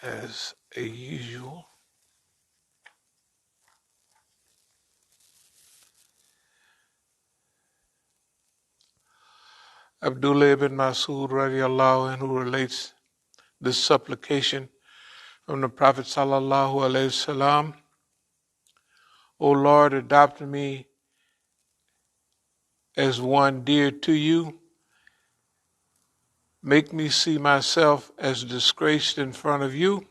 as usual. Abdullah ibn Mas'ud radiallahu anhu relates this supplication from the Prophet sallallahu alaihi wasallam. O Lord, adopt me as one dear to you. Make me see myself as disgraced in front of you,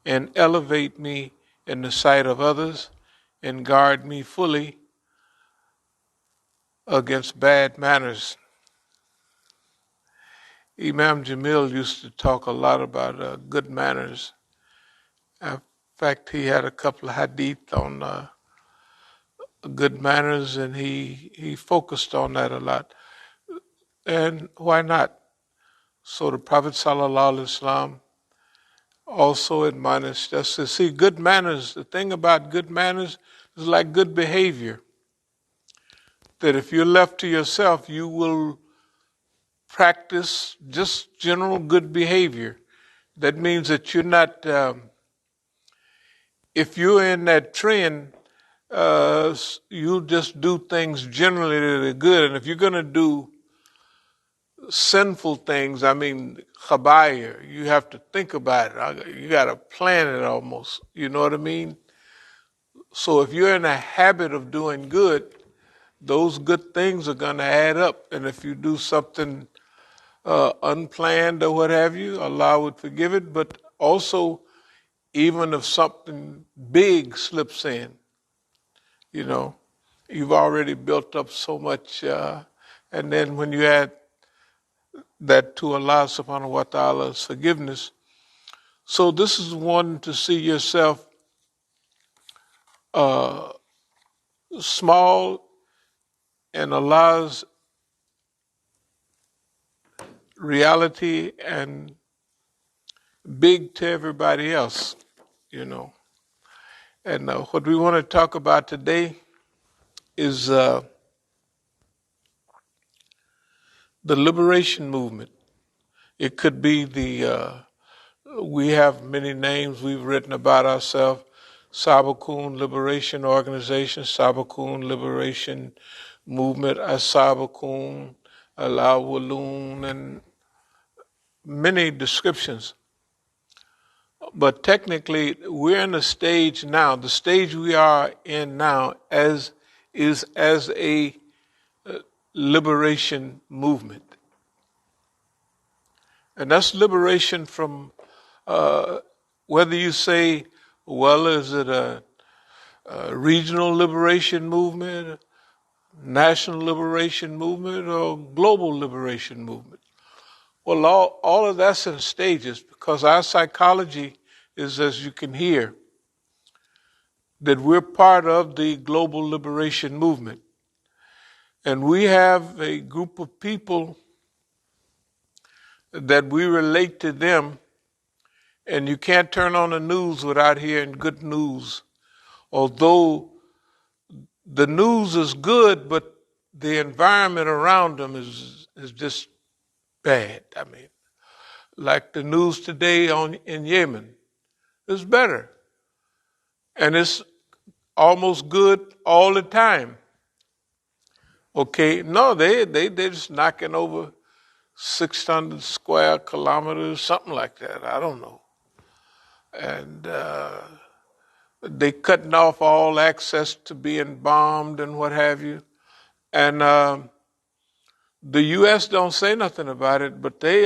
and elevate me in the sight of others, and guard me fully against bad manners. Imam Jamil used to talk a lot about good manners. In fact, he had a couple of hadith on good manners, and he focused on that a lot. And why not? So the Prophet sallallahu alaihi wasallam also admonished us to see good manners. The thing about good manners is like good behavior. That if you're left to yourself, you will practice just general good behavior. That means that you're not, if you're in that trend, you just do things generally that are good. And if you're going to do sinful things, I mean, khabaya, you have to think about it. You got to plan it almost. You know what I mean? So if you're in a habit of doing good, those good things are going to add up. And if you do something unplanned or what have you, Allah would forgive it. But also, even if something big slips in, you know, you've already built up so much. And then when you add that to Allah subhanahu wa ta'ala's forgiveness. So this is one to see yourself small in Allah's reality and big to everybody else, you know. And what we want to talk about today is the liberation movement. It could be we have many names we've written about ourselves. As-Sabiqun Liberation Organization, As-Sabiqun Liberation Movement, As-Sabiqun, Al-Awwalun, and many descriptions. But technically, we're in a stage now, the stage we are in now as a liberation movement. And that's liberation from whether you say, well, is it a regional liberation movement, national liberation movement, or global liberation movement? Well, all of that's in stages, because our psychology is, as you can hear, that we're part of the global liberation movement. And we have a group of people that we relate to them, and you can't turn on the news without hearing good news. Although the news is good, but the environment around them is just bad. I mean, like the news today in Yemen is better. And it's almost good all the time. Okay, no, they're just knocking over 600 square kilometers, something like that. I don't know. And they cutting off all access to being bombed and what have you. And the U.S. don't say nothing about it, but the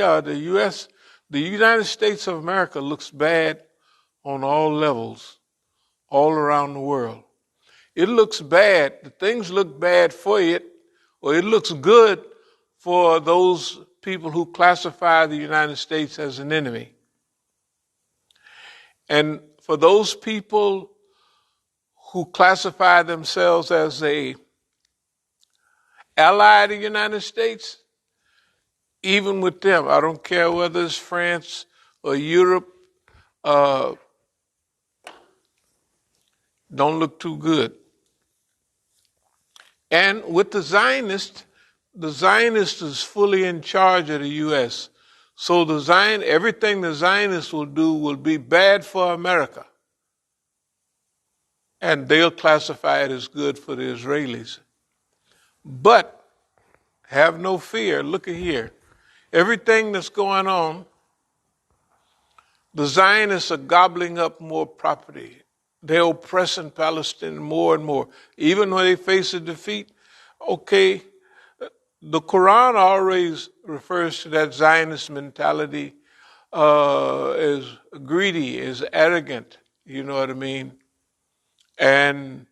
United States of America looks bad on all levels, all around the world. It looks bad. The things look bad for it, or it looks good for those people who classify the United States as an enemy. And for those people who classify themselves as a ally of the United States, even with them, I don't care whether it's France or Europe, don't look too good. And with the Zionist is fully in charge of the U.S. So everything the Zionists will do will be bad for America. And they'll classify it as good for the Israelis. But have no fear. Look at here. Everything that's going on, the Zionists are gobbling up more property. They're oppressing Palestine more and more. Even when they face a defeat, okay, the Quran always refers to that Zionist mentality as greedy, as arrogant, you know what I mean? And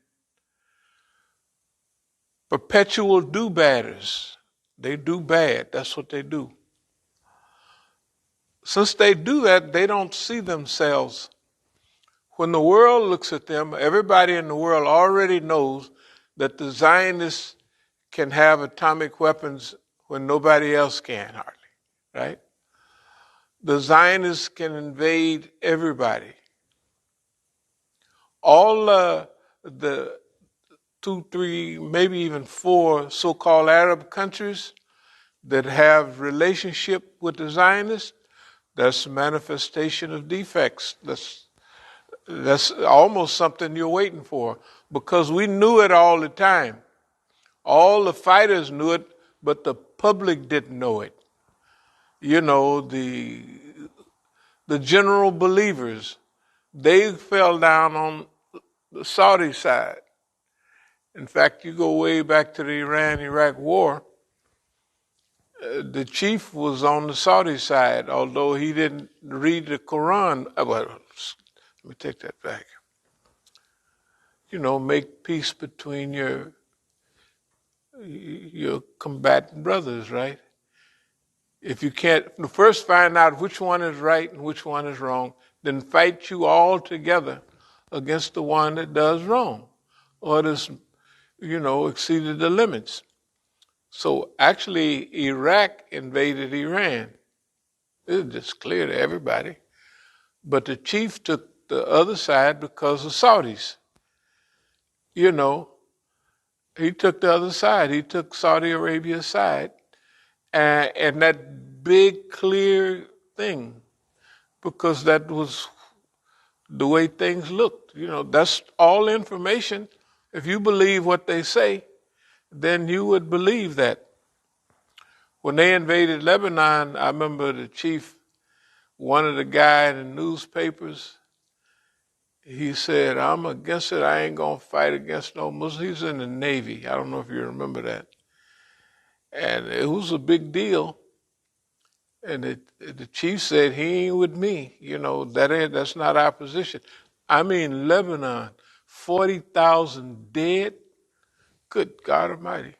perpetual do-badders. They do bad. That's what they do. Since they do that, they don't see themselves. When the world looks at them, everybody in the world already knows that the Zionists can have atomic weapons when nobody else can, hardly, right? The Zionists can invade everybody. All the 2, 3, maybe even 4 so-called Arab countries that have relationship with the Zionists, that's a manifestation of defects. That's almost something you're waiting for, because we knew it all the time. All the fighters knew it, but the public didn't know it. You know, the general believers, they fell down on the Saudi side. In fact, you go way back to the Iran-Iraq war, the chief was on the Saudi side, although he didn't read the Quran. Well, let me take that back. You know, make peace between your combatant brothers, right? If you can't, first find out which one is right and which one is wrong, then fight you all together against the one that does wrong or that's, exceeded the limits. So actually, Iraq invaded Iran. It was just clear to everybody. But the chief took the other side because of Saudis. You know, he took the other side. He took Saudi Arabia's side. And that big, clear thing, because that was the way things looked. You know, that's all information. If you believe what they say, then you would believe that. When they invaded Lebanon, I remember the chief, one of the guys in the newspapers, he said, I'm against it. I ain't going to fight against no Muslims. He's in the Navy. I don't know if you remember that. And it was a big deal. And the chief said, he ain't with me. You know, that's not our position. I mean, Lebanon, 40,000 dead. Good God Almighty.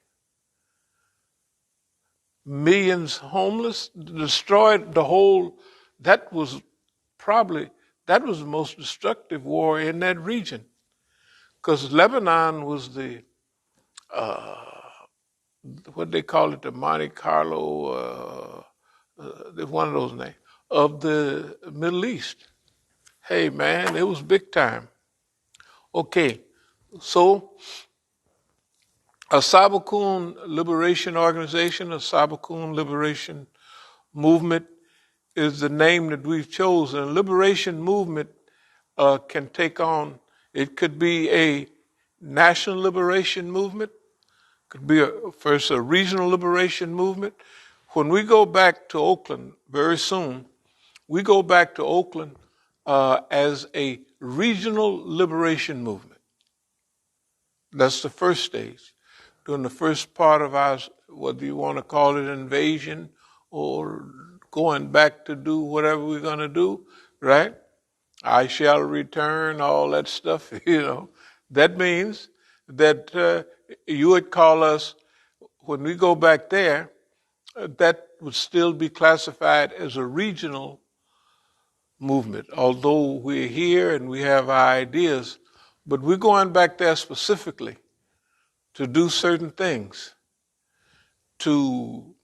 Millions homeless, destroyed the whole. That was the most destructive war in that region. Because Lebanon was the, what they call it, the Monte Carlo, one of those names, of the Middle East. Hey, man, it was big time. Okay, so As-Sabiqun Liberation Organization, As-Sabiqun Liberation Movement is the name that we've chosen. A liberation movement can take on, it could be a national liberation movement, could be first a regional liberation movement. When we go back to Oakland very soon, we go back to Oakland as a regional liberation movement. That's the first stage. During the first part of our, whether you want to call it invasion or going back to do whatever we're going to do, right? I shall return, all that stuff, That means that you would call us, when we go back there, that would still be classified as a regional movement, although we're here and we have our ideas, but we're going back there specifically to do certain things, to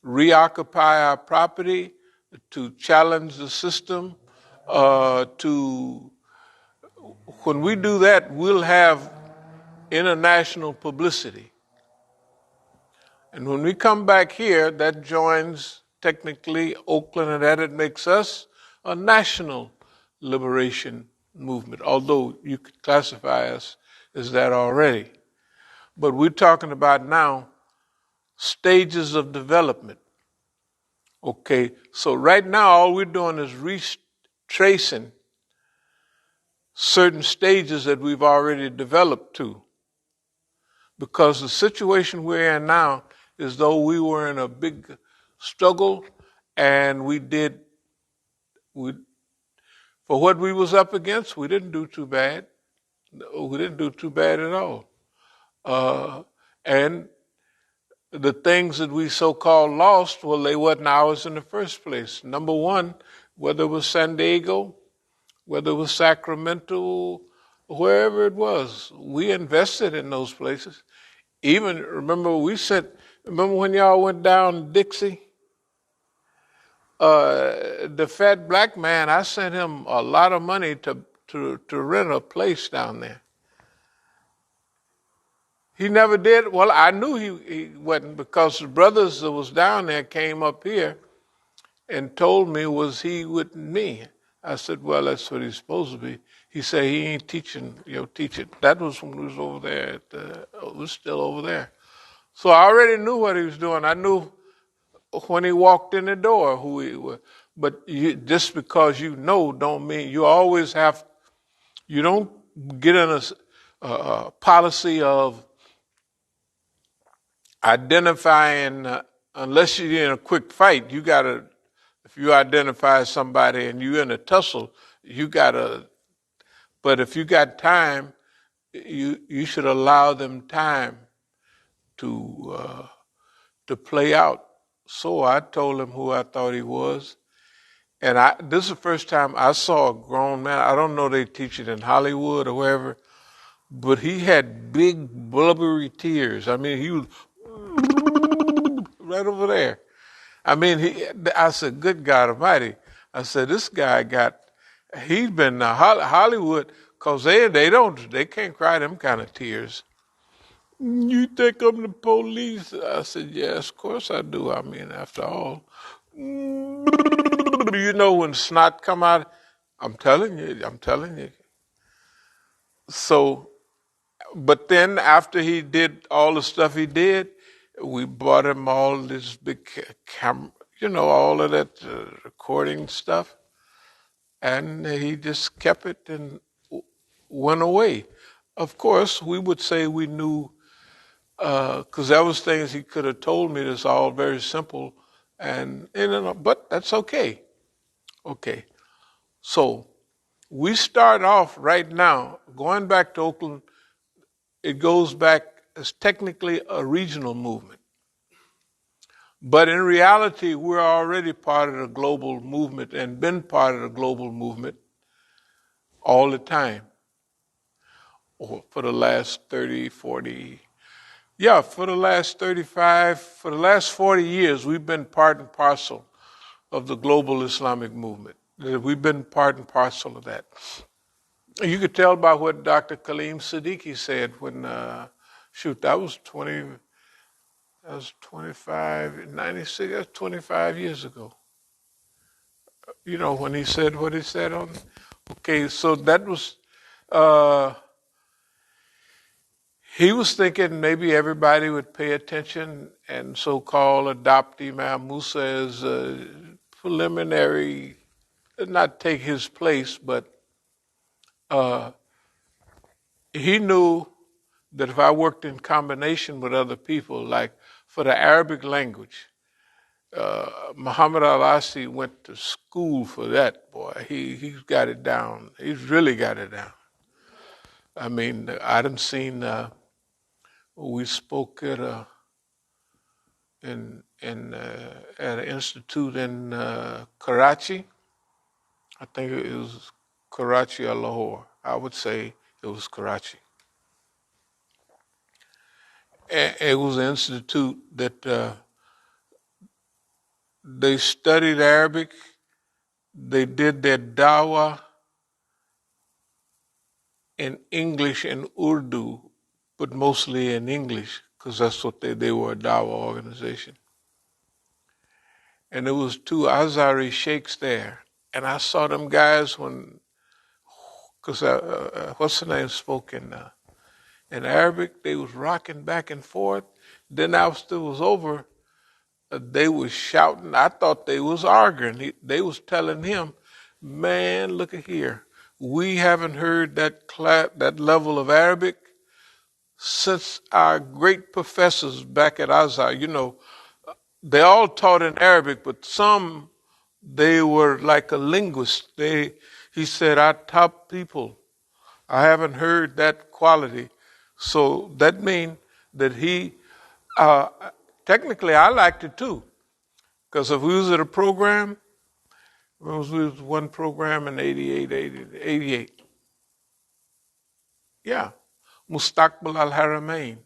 reoccupy our property, to challenge the system, when we do that, we'll have international publicity. And when we come back here, that joins technically, Oakland and that, it makes us a national liberation movement, although you could classify us as that already. But we're talking about now stages of development. Okay, so right now all we're doing is retracing certain stages that we've already developed to. Because the situation we're in now is though we were in a big struggle and for what we was up against, we didn't do too bad. We didn't do too bad at all. And the things that we so-called lost, well, they wasn't ours in the first place. Number one, whether it was San Diego, whether it was Sacramento, wherever it was, we invested in those places. Even, remember when y'all went down Dixie? The fat black man, I sent him a lot of money to rent a place down there. He never did. Well, I knew he wasn't, because the brothers that was down there came up here and told me, was he with me? I said, well, that's what he's supposed to be. He said, he ain't teaching, teaching. That was when we was over there. Was still over there. So I already knew what he was doing. I knew when he walked in the door who he was. But just because you know don't mean you always have, you don't get in a policy of identifying, unless you're in a quick fight, you gotta, if you identify somebody and you're in a tussle, you gotta, but if you got time, you should allow them time to play out. So I told him who I thought he was. And this is the first time I saw a grown man. I don't know they teach it in Hollywood or wherever, but he had big blubbery tears. I mean, he was right over there. I mean, I said, good God Almighty. I said, this guy he's been Hollywood, because they can't cry them kind of tears. You think I'm the police? I said, yes, of course I do. I mean, after all. You know when snot come out? I'm telling you. So, but then after he did all the stuff he did, we bought him all this big camera, all of that recording stuff. And he just kept it and went away. Of course, we would say we knew, because there was things he could have told me that's all very simple, but that's okay. Okay. So we start off right now, going back to Oakland, it goes back as technically a regional movement. But in reality, we're already part of the global movement and been part of the global movement all the time. Or for the last 30, 40, for the last 35, for the last 40 years, we've been part and parcel of the global Islamic movement. We've been part and parcel of that. You could tell by what Dr. Kaleem Siddiqui said when, that was 25, 96, that's 25 years ago. When he said what he said on, okay, so that was, he was thinking maybe everybody would pay attention and so-called adopt Imam Musa as a preliminary, not take his place, but he knew that if I worked in combination with other people, like for the Arabic language, Muhammad Al-Asi went to school for that, boy. He's got it down. He's really got it down. I mean, I done seen, we spoke at an institute in Karachi. I think it was Karachi or Lahore. I would say it was Karachi. And it was an institute that they studied Arabic. They did their dawah in English and Urdu, but mostly in English, because that's what they were, a dawah organization. and there was two Azari sheikhs there. And I saw them guys because what's the name spoke in Arabic. They was rocking back and forth. Then after it was over, they was shouting. I thought they was arguing. They was telling him, man, look at here. We haven't heard that level of Arabic since our great professors back at Azhar. You know, they all taught in Arabic, but some, they were like a linguist. He said, our top people, I haven't heard that quality. So that means that technically I liked it too. Because if we was at a program, we was one program in 88. Yeah. Mustaqbal al-Haramain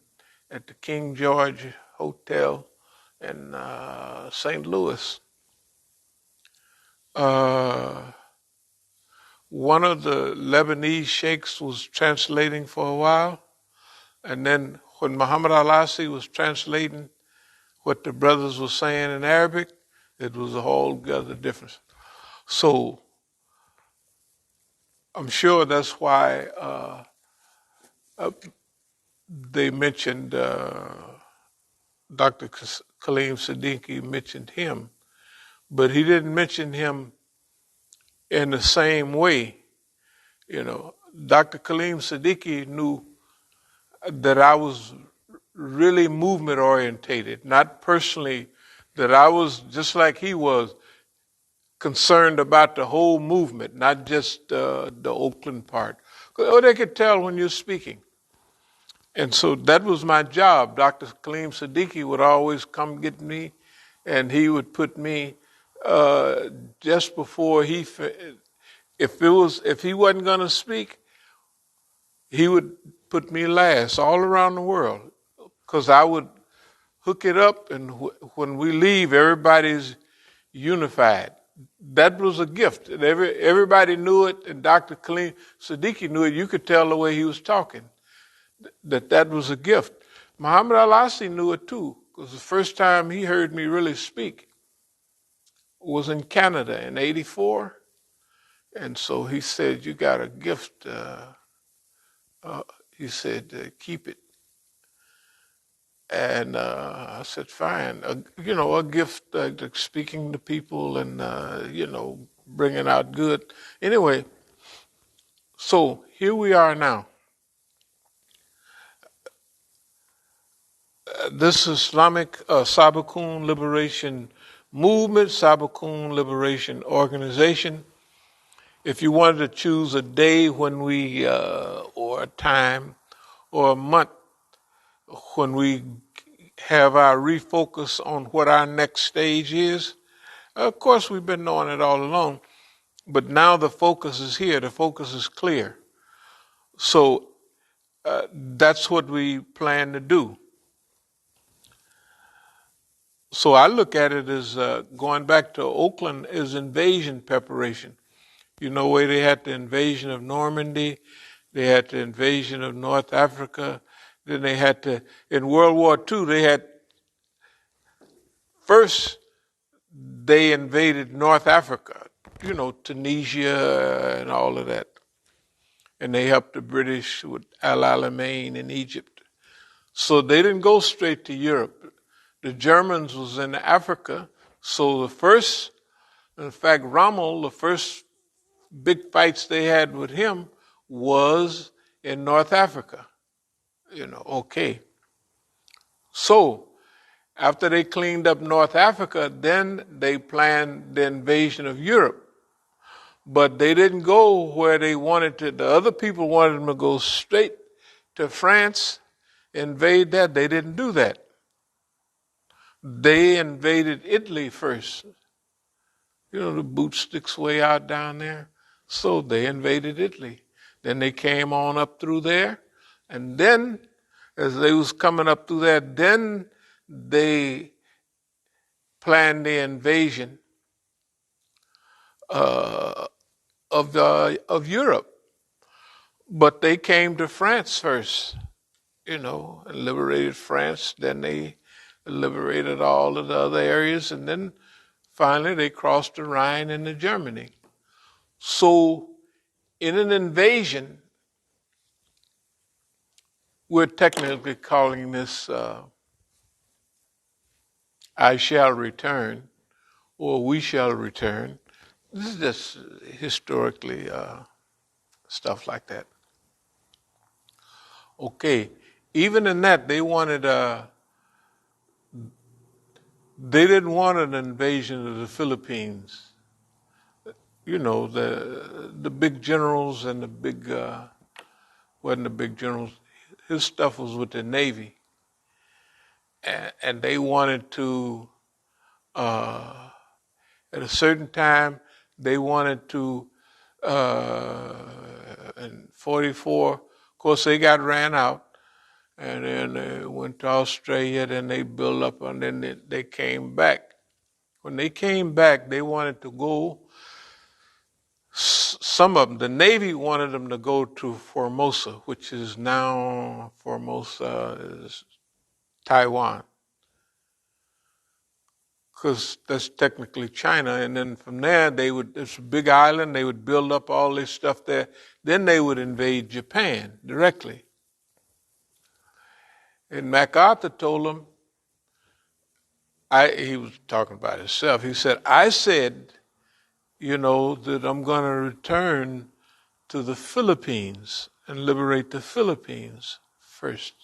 at the King George Hotel in St. Louis. One of the Lebanese sheikhs was translating for a while. And then when Muhammad al-Asi was translating what the brothers were saying in Arabic, it was a whole other difference. So I'm sure that's why they mentioned Dr. Kaleem Siddiqui mentioned him, but he didn't mention him in the same way. You know, Dr. Kaleem Siddiqui knew that I was really movement orientated, not personally, that I was just like he was concerned about the whole movement, not just the Oakland part. Oh, they could tell when you're speaking. And so that was my job. Dr. Kaleem Siddiqui would always come get me, and he would put me just before if he wasn't going to speak, he would put me last all around the world, because I would hook it up, and when we leave, everybody's unified. That was a gift. Everybody knew it, and Dr. Kaleem Siddiqui knew it. You could tell the way he was talking that was a gift. Muhammad al-Asi knew it too, because the first time he heard me really speak was in Canada in '84. And so he said, you got a gift. He said, keep it. And I said, fine. A gift, speaking to people and, bringing out good. Anyway, so here we are now. This Islamic As-Sabiqun Liberation Movement, As-Sabiqun Liberation Organization. If you wanted to choose a day when we, or a time, or a month, when we have our refocus on what our next stage is, of course we've been knowing it all along, but now the focus is here, the focus is clear. So that's what we plan to do. So I look at it as going back to Oakland as invasion preparation. You know, where they had the invasion of Normandy, they had the invasion of North Africa, then they had in World War II, they invaded North Africa, Tunisia and all of that. And they helped the British with Al Alamein in Egypt. So they didn't go straight to Europe. The Germans was in Africa. So in fact, Rommel, the first big fights they had with him was in North Africa. Okay. So after they cleaned up North Africa, then they planned the invasion of Europe. But they didn't go where they wanted to. The other people wanted them to go straight to France, invade that. They didn't do that. They invaded Italy first. The boot sticks way out down there. So they invaded Italy. Then they came on up through there. And then, as they was coming up through there, then they planned the invasion of Europe. But they came to France first, and liberated France. Then they liberated all of the other areas. And then finally they crossed the Rhine into Germany. So in an invasion, we're technically calling this I shall return, or we shall return. This is just historically stuff like that. Okay, even in that, they didn't want an invasion of the Philippines. You know, the big generals and the big, wasn't the big generals, his stuff was with the Navy. And they wanted to, at a certain time, they wanted to, in 44, of course they got ran out, and then they went to Australia, then they built up, and then they came back. When they came back, they wanted to go, some of them, the Navy wanted them to go to Formosa, which is now, Formosa is Taiwan, because that's technically China. And then from there, it's a big island, they would build up all this stuff there. Then they would invade Japan directly. And MacArthur told them, he was talking about himself, he said, I said, that I'm going to return to the Philippines and liberate the Philippines first.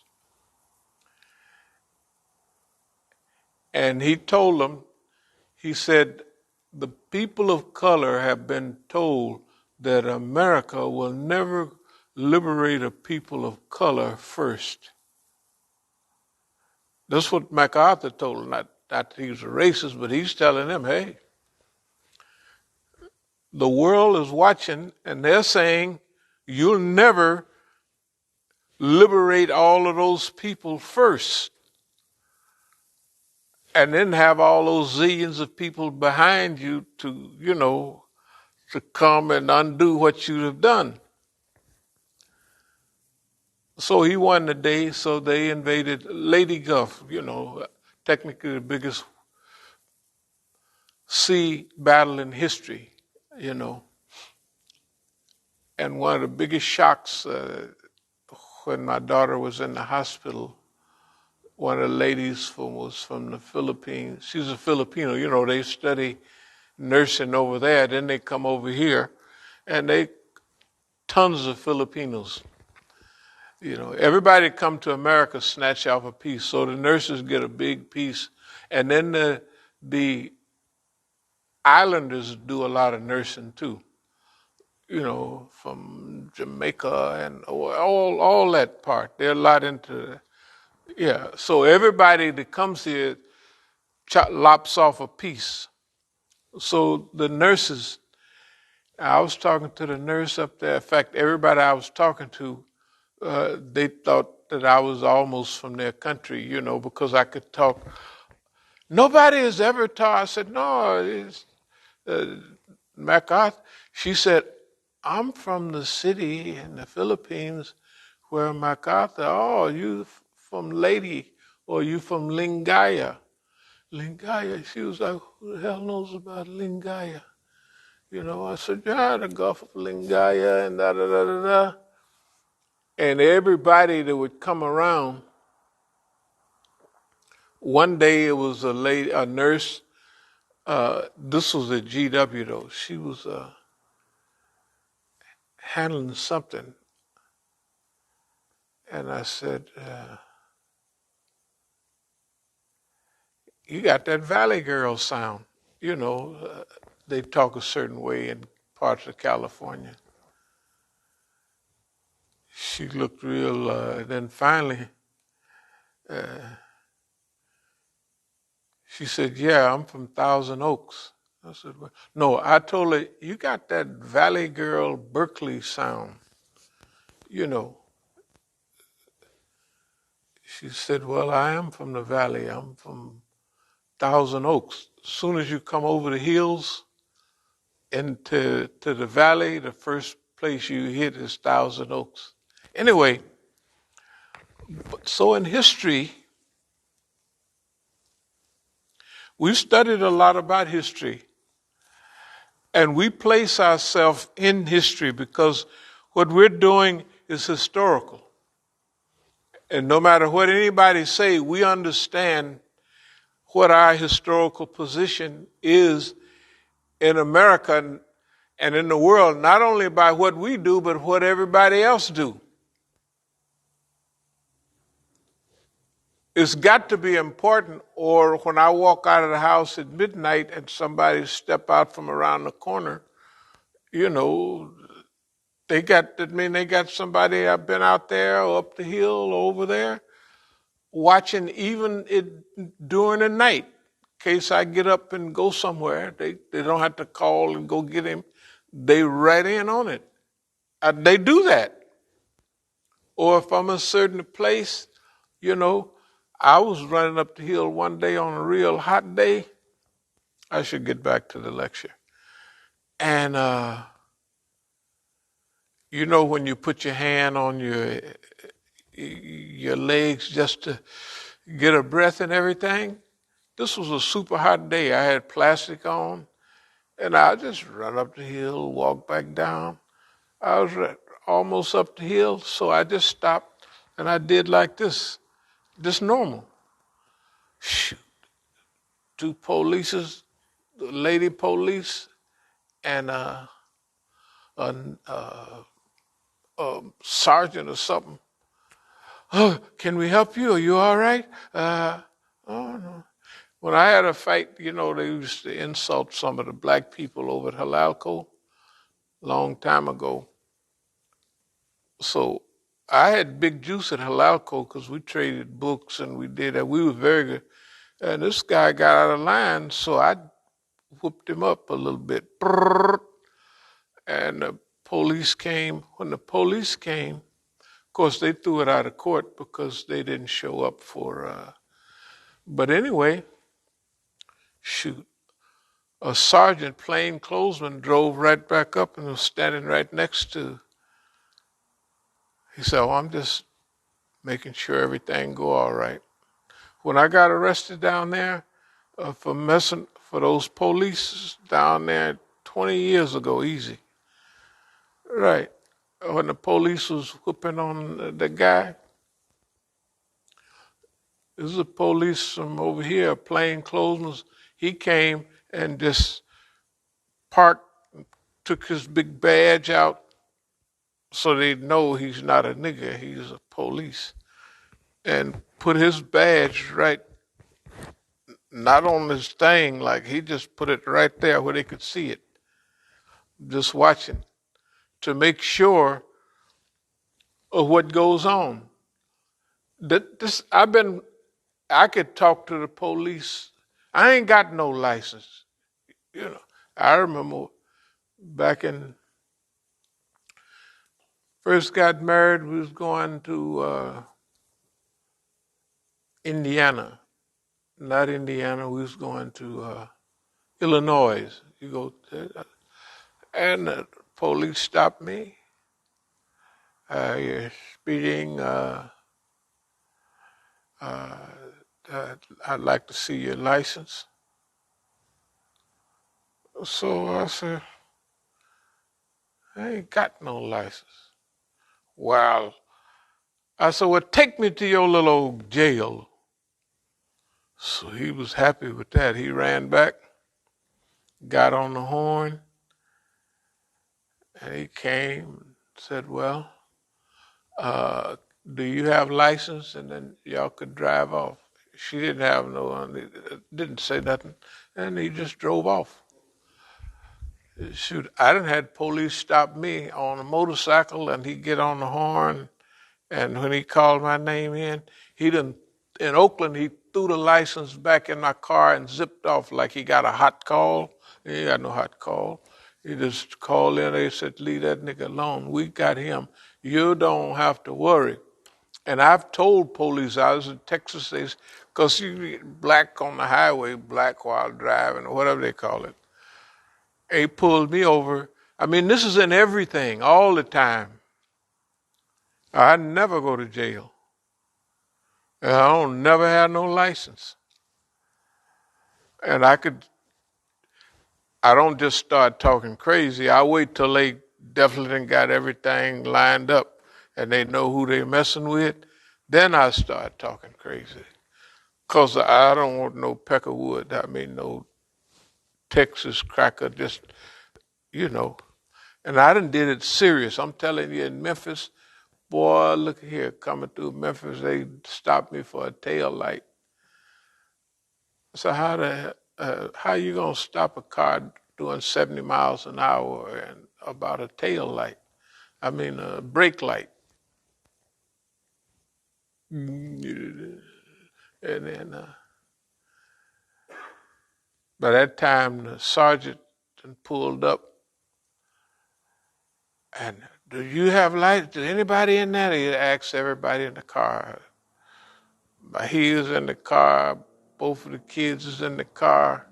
And he told them, he said, the people of color have been told that America will never liberate a people of color first. That's what MacArthur told him, not that he was a racist, but he's telling them, hey, the world is watching and they're saying you'll never liberate all of those people first and then have all those zillions of people behind you to come and undo what you have done. So he won the day, so they invaded Lady Gulf, technically the biggest sea battle in history, And one of the biggest shocks when my daughter was in the hospital, one of the ladies was from the Philippines. She's a Filipino, they study nursing over there, then they come over here, and tons of Filipinos. Everybody come to America snatch off a piece, so the nurses get a big piece, and then the islanders do a lot of nursing too. From Jamaica and all that part, they're a lot into, So everybody that comes here lops off a piece. So the nurses, I was talking to the nurse up there. In fact, everybody I was talking to, they thought that I was almost from their country, because I could talk. Nobody has ever taught. I said, no, it's MacArthur. She said, I'm from the city in the Philippines where MacArthur, you from Lady, or you from Lingaya. Lingaya. She was like, who the hell knows about Lingaya? I said, yeah, the Gulf of Lingaya and da-da-da-da-da. And everybody that would come around, one day it was a nurse, this was at GW though, she was handling something. And I said, you got that Valley Girl sound. They talk a certain way in parts of California. She looked real, then finally, she said, yeah, I'm from Thousand Oaks. I said, well, no, I told her, you got that Valley Girl Berkeley sound, She said, well, I am from the Valley. I'm from Thousand Oaks. As soon as you come over the hills into the Valley, the first place you hit is Thousand Oaks. Anyway, so in history, We've studied a lot about history, and we place ourselves in history because what we're doing is historical. And no matter what anybody say, we understand what our historical position is in America and in the world, not only by what we do, but what everybody else do. It's got to be important, or when I walk out of the house at midnight and somebody step out from around the corner, you know, they got somebody I've been out there or up the hill or over there watching even it during the night. In case I get up and go somewhere, they don't have to call and go get him. They right in on it. They do that. Or if I'm in a certain place, you know, I was running up the hill one day on a real hot day. I should get back to the lecture. And, you know, when you put your hand on your legs just to get a breath and everything, this was a super hot day. I had plastic on, and I just run up the hill, walk back down. I was almost up the hill, so I just stopped, and I did like this, just normal. Shoot. 2 polices, the lady police, and a sergeant or something. Oh, can we help you? Are you all right? Oh, no. When I had a fight, you know, they used to insult some of the black people over at Halalco a long time ago. So I had big juice at Halalco because we traded books and we did that. We were very good. And this guy got out of line, so I whooped him up a little bit. And the police came. When the police came, of course, they threw it out of court because they didn't show up for. But anyway, shoot, a sergeant, plainclothesman, drove right back up and was standing right next to. He said, "Oh, I'm just making sure everything go all right." When I got arrested down there for messing for those police down there 20 years ago, easy. Right. When the police was whooping on the guy, this is a police from over here, a plainclothesman. He came and just parked, took his big badge out so they know he's not a nigger, he's a police. And put his badge right, not on his thing, like he just put it right there where they could see it. Just watching to make sure of what goes on. I could talk to the police. I ain't got no license. You know, I remember back in first got married, we was going to Indiana. Not Indiana, we was going to Illinois. You go there, and the police stopped me. You're speeding. I'd like to see your license. So I said, I ain't got no license. Well, I said, well, take me to your little old jail. So he was happy with that. He ran back, got on the horn, and he came and said, well, do you have license? And then y'all could drive off. She didn't have didn't say nothing, and he just drove off. Shoot, I done had police stop me on a motorcycle, and he get on the horn, and when he called my name in Oakland, he threw the license back in my car and zipped off like he got a hot call. He ain't got no hot call. He just called in, they said, leave that nigga alone. We got him. You don't have to worry. And I've told police, I was in Texas, because you black on the highway, black while driving, or whatever they call it. He pulled me over. I mean, this is in everything, all the time. I never go to jail. I don't never have no license. And I don't just start talking crazy. I wait till they definitely got everything lined up and they know who they're messing with. Then I start talking crazy. Because I don't want no Peckerwood. I mean, no Texas cracker, just, you know. And I done did it serious. I'm telling you, in Memphis, boy, look here, coming through Memphis, they stopped me for a tail light. So how you gonna stop a car doing 70 miles an hour and about a tail light? I mean, a brake light. And then by that time, the sergeant pulled up and, do you have lights? Did anybody in there? He asked everybody in the car. He is in the car, both of the kids is in the car,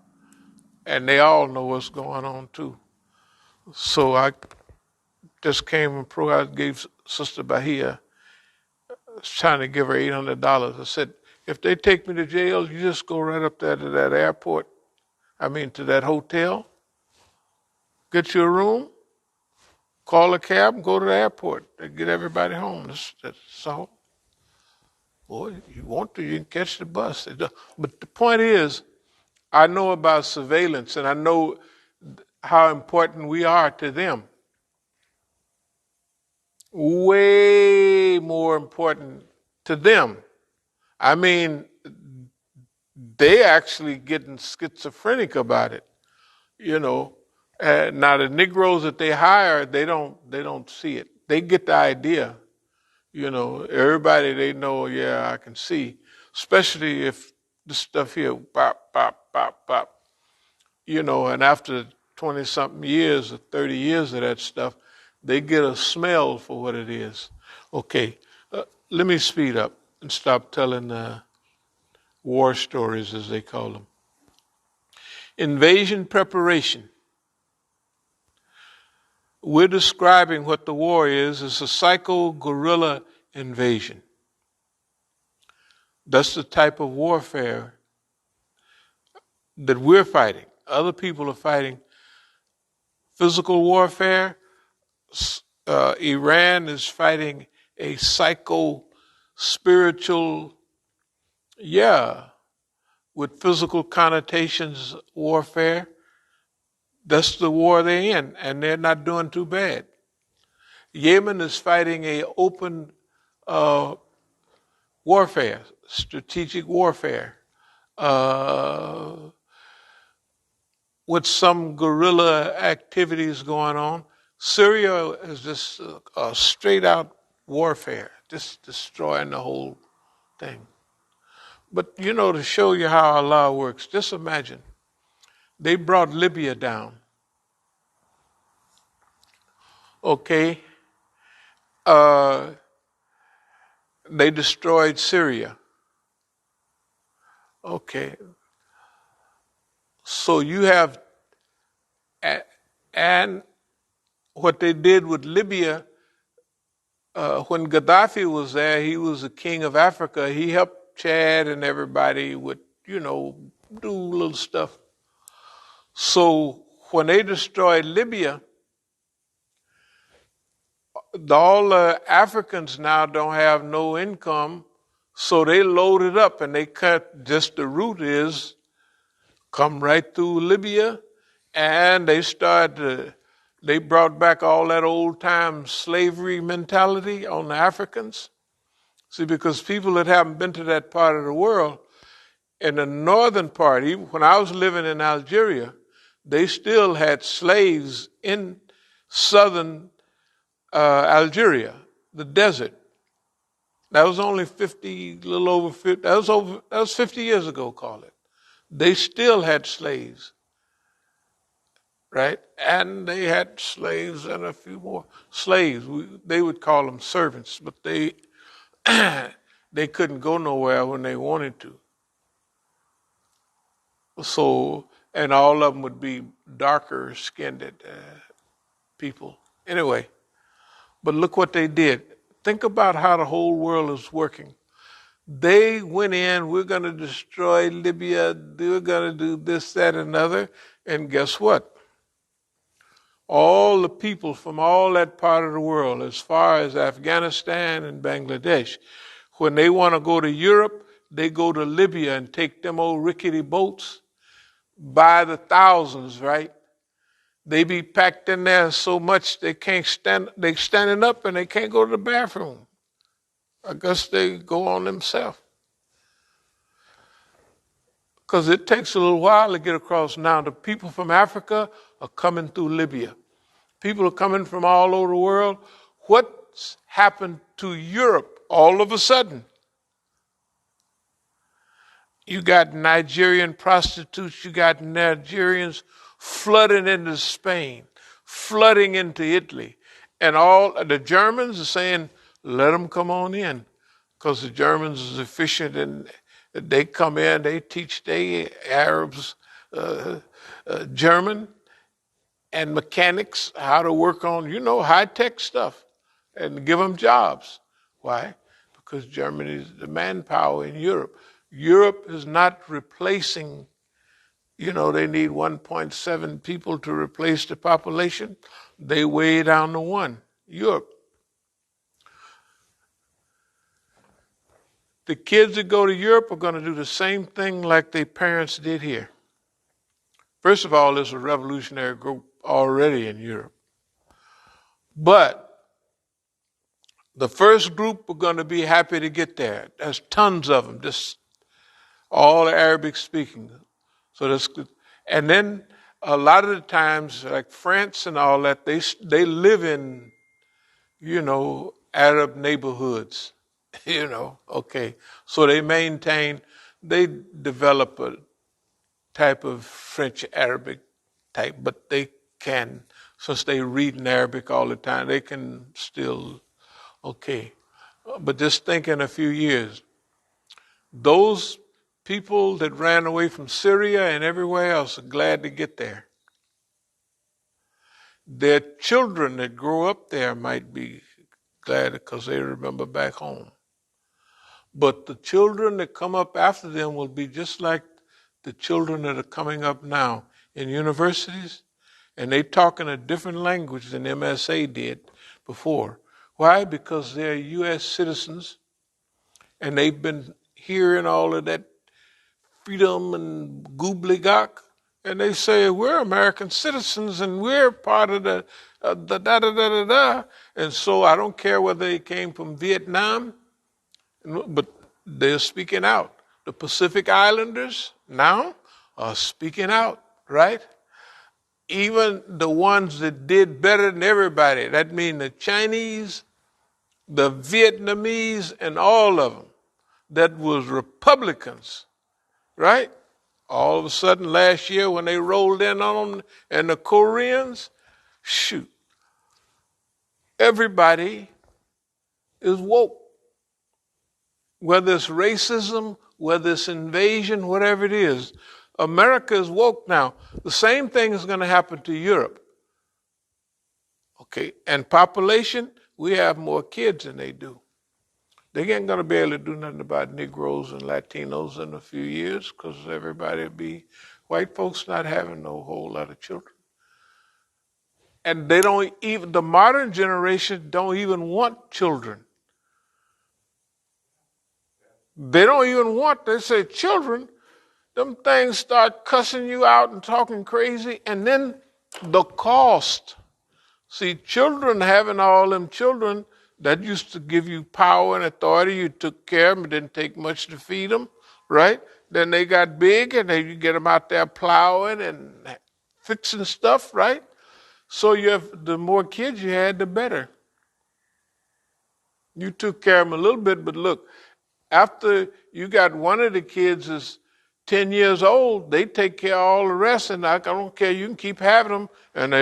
and they all know what's going on too. So I just came and I gave Sister Bahia, I was trying to give her $800. I said, if they take me to jail, you just go right up there to that airport, to that hotel, get you a room, call a cab, and go to the airport and get everybody home. That's all. Boy, you want to, you can catch the bus. But the point is, I know about surveillance and I know how important we are to them. Way more important to them. I mean, they actually getting schizophrenic about it, you know. Now the Negroes that they hire, they don't see it. They get the idea, you know. Everybody they know, yeah, I can see. Especially if the stuff here, pop, pop, pop, pop, you know. And after 20-something years or 30 years of that stuff, they get a smell for what it is. Okay, let me speed up and stop telling war stories, as they call them. Invasion preparation. We're describing what the war is as a psycho-guerrilla invasion. That's the type of warfare that we're fighting. Other people are fighting physical warfare. Iran is fighting a psycho-spiritual, with physical connotations warfare. That's the war they're in, and they're not doing too bad. Yemen is fighting a open warfare, strategic warfare, with some guerrilla activities going on. Syria is just straight out warfare, just destroying the whole thing. But, you know, to show you how Allah works, just imagine, they brought Libya down. Okay. They destroyed Syria. Okay. So you have, and what they did with Libya, when Gaddafi was there, he was the king of Africa. He helped Chad and everybody with, you know, do little stuff. So when they destroyed Libya, all the Africans now don't have no income, so they loaded up and they cut, just the route is come right through Libya, and they brought back all that old time slavery mentality on the Africans. See, because people that haven't been to that part of the world, in the northern part, even when I was living in Algeria, they still had slaves in southern Algeria, the desert. That was only 50, a little over 50, that was 50 years ago, call it. They still had slaves, right? And they had slaves and a few more slaves. They would call them servants, but they they couldn't go nowhere when they wanted to. So, and all of them would be darker skinned people. Anyway, but look what they did. Think about how the whole world is working. They went in, we're going to destroy Libya, we're going to do this, that, and another. And guess what? All the people from all that part of the world, as far as Afghanistan and Bangladesh, when they want to go to Europe, they go to Libya and take them old rickety boats by the thousands, right? They be packed in there so much they can't stand, they standing up and they can't go to the bathroom. I guess they go on themselves. Because it takes a little while to get across. Now the people from Africa are coming through Libya. People are coming from all over the world. What's happened to Europe all of a sudden? You got Nigerian prostitutes, you got Nigerians flooding into Spain, flooding into Italy. And all the Germans are saying, let them come on in. Because the Germans is efficient and they come in, they teach the Arabs German and mechanics how to work on, high-tech stuff and give them jobs. Why? Because Germany is the manpower in Europe. Europe is not replacing, they need 1.7 people to replace the population. They way down to one, Europe. The kids that go to Europe are going to do the same thing like their parents did here. First of all, there's a revolutionary group already in Europe. But the first group are going to be happy to get there. There's tons of them, just all Arabic speaking. So that's good. And then a lot of the times, like France and all that, they live in, Arab neighborhoods. Okay. So they develop a type of French Arabic type, but they can, since they read in Arabic all the time, they can still, okay. But just think in a few years, those people that ran away from Syria and everywhere else are glad to get there. Their children that grow up there might be glad because they remember back home. But the children that come up after them will be just like the children that are coming up now in universities, and they talk in a different language than MSA did before. Why? Because they're U.S. citizens, and they've been hearing all of that freedom and gobbledygook, and they say, we're American citizens, and we're part of the da-da-da-da-da. And so I don't care whether they came from Vietnam, but they're speaking out. The Pacific Islanders now are speaking out, right? Even the ones that did better than everybody, that means the Chinese, the Vietnamese, and all of them, that was Republicans, right? All of a sudden last year when they rolled in on them, and the Koreans, shoot, everybody is woke. Whether it's racism, whether it's invasion, whatever it is, America is woke now. The same thing is going to happen to Europe. Okay, and population, we have more kids than they do. They ain't going to be able to do nothing about Negroes and Latinos in a few years because everybody will be, white folks not having no whole lot of children. And they don't even, the modern generation don't even want children. They don't even want, they say children, them things start cussing you out and talking crazy, and then the cost. See, children, having all them children, that used to give you power and authority. You took care of them. It didn't take much to feed them, right? Then they got big, and then you get them out there plowing and fixing stuff, right? So the more kids you had, the better. You took care of them a little bit, but look, after you got one of the kids is 10 years old, they take care of all the rest, and I don't care, you can keep having them, and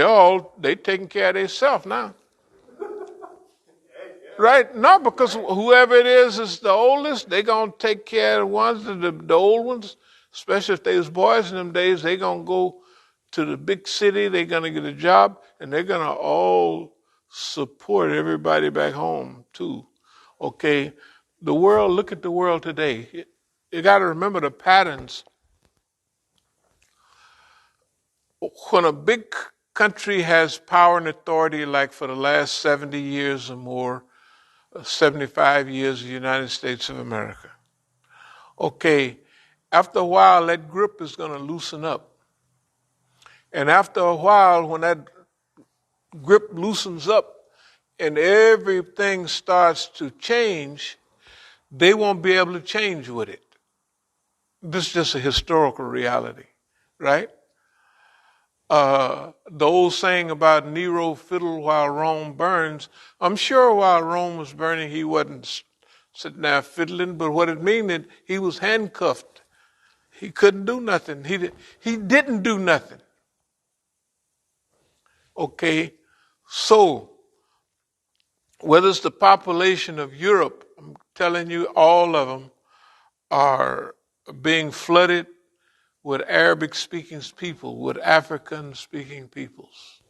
they taking care of themselves now. Right? No, because whoever it is the oldest, they going to take care of the ones, the old ones, especially if they was boys in them days, they going to go to the big city, they're going to get a job, and they're going to all support everybody back home, too. Okay? The world, look at the world today. You got to remember the patterns. When a big country has power and authority, like for the last 70 years or more, 75 years, the United States of America. Okay, after a while, that grip is going to loosen up. And after a while, when that grip loosens up and everything starts to change, they won't be able to change with it. This is just a historical reality, right? The old saying about Nero fiddle while Rome burns, I'm sure while Rome was burning, he wasn't sitting there fiddling, but what it means is he was handcuffed. He couldn't do nothing. He didn't do nothing. Okay, so whether it's the population of Europe, I'm telling you, all of them are being flooded with Arabic-speaking people, with African-speaking peoples.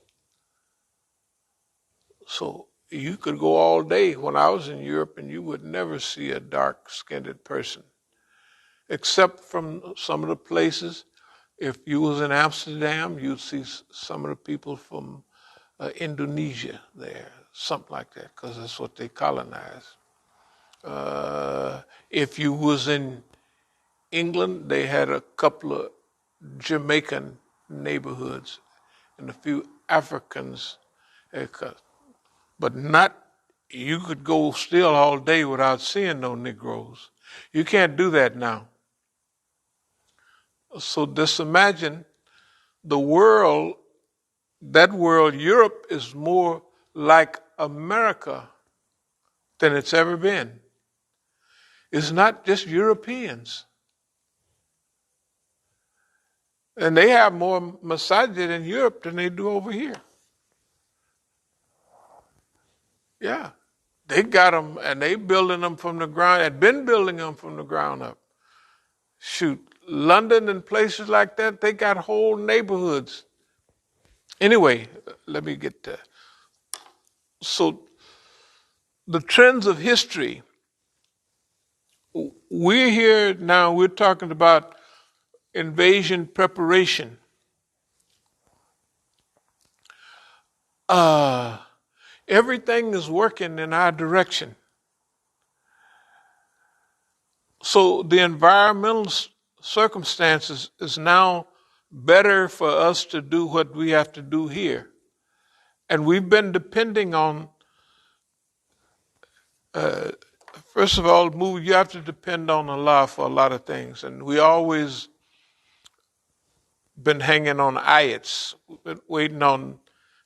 So you could go all day when I was in Europe and you would never see a dark-skinned person, except from some of the places. If you was in Amsterdam, you'd see some of the people from Indonesia there, something like that, because that's what they colonized. If you was in England, they had a couple of Jamaican neighborhoods and a few Africans, but not, you could go still all day without seeing no Negroes. You can't do that now. So just imagine the world, that world, Europe is more like America than it's ever been. It's not just Europeans. And they have more Masjid in Europe than they do over here. Yeah. They got them, and they building them from the ground, had been building them from the ground up. Shoot, London and places like that, they got whole neighborhoods. Anyway, let me get to, so the trends of history, we're here now, we're talking about invasion preparation. Everything is working in our direction. So the environmental circumstances is now better for us to do what we have to do here. And we've been depending on, first of all, you have to depend on Allah for a lot of things. And we always been hanging on ayats, waiting on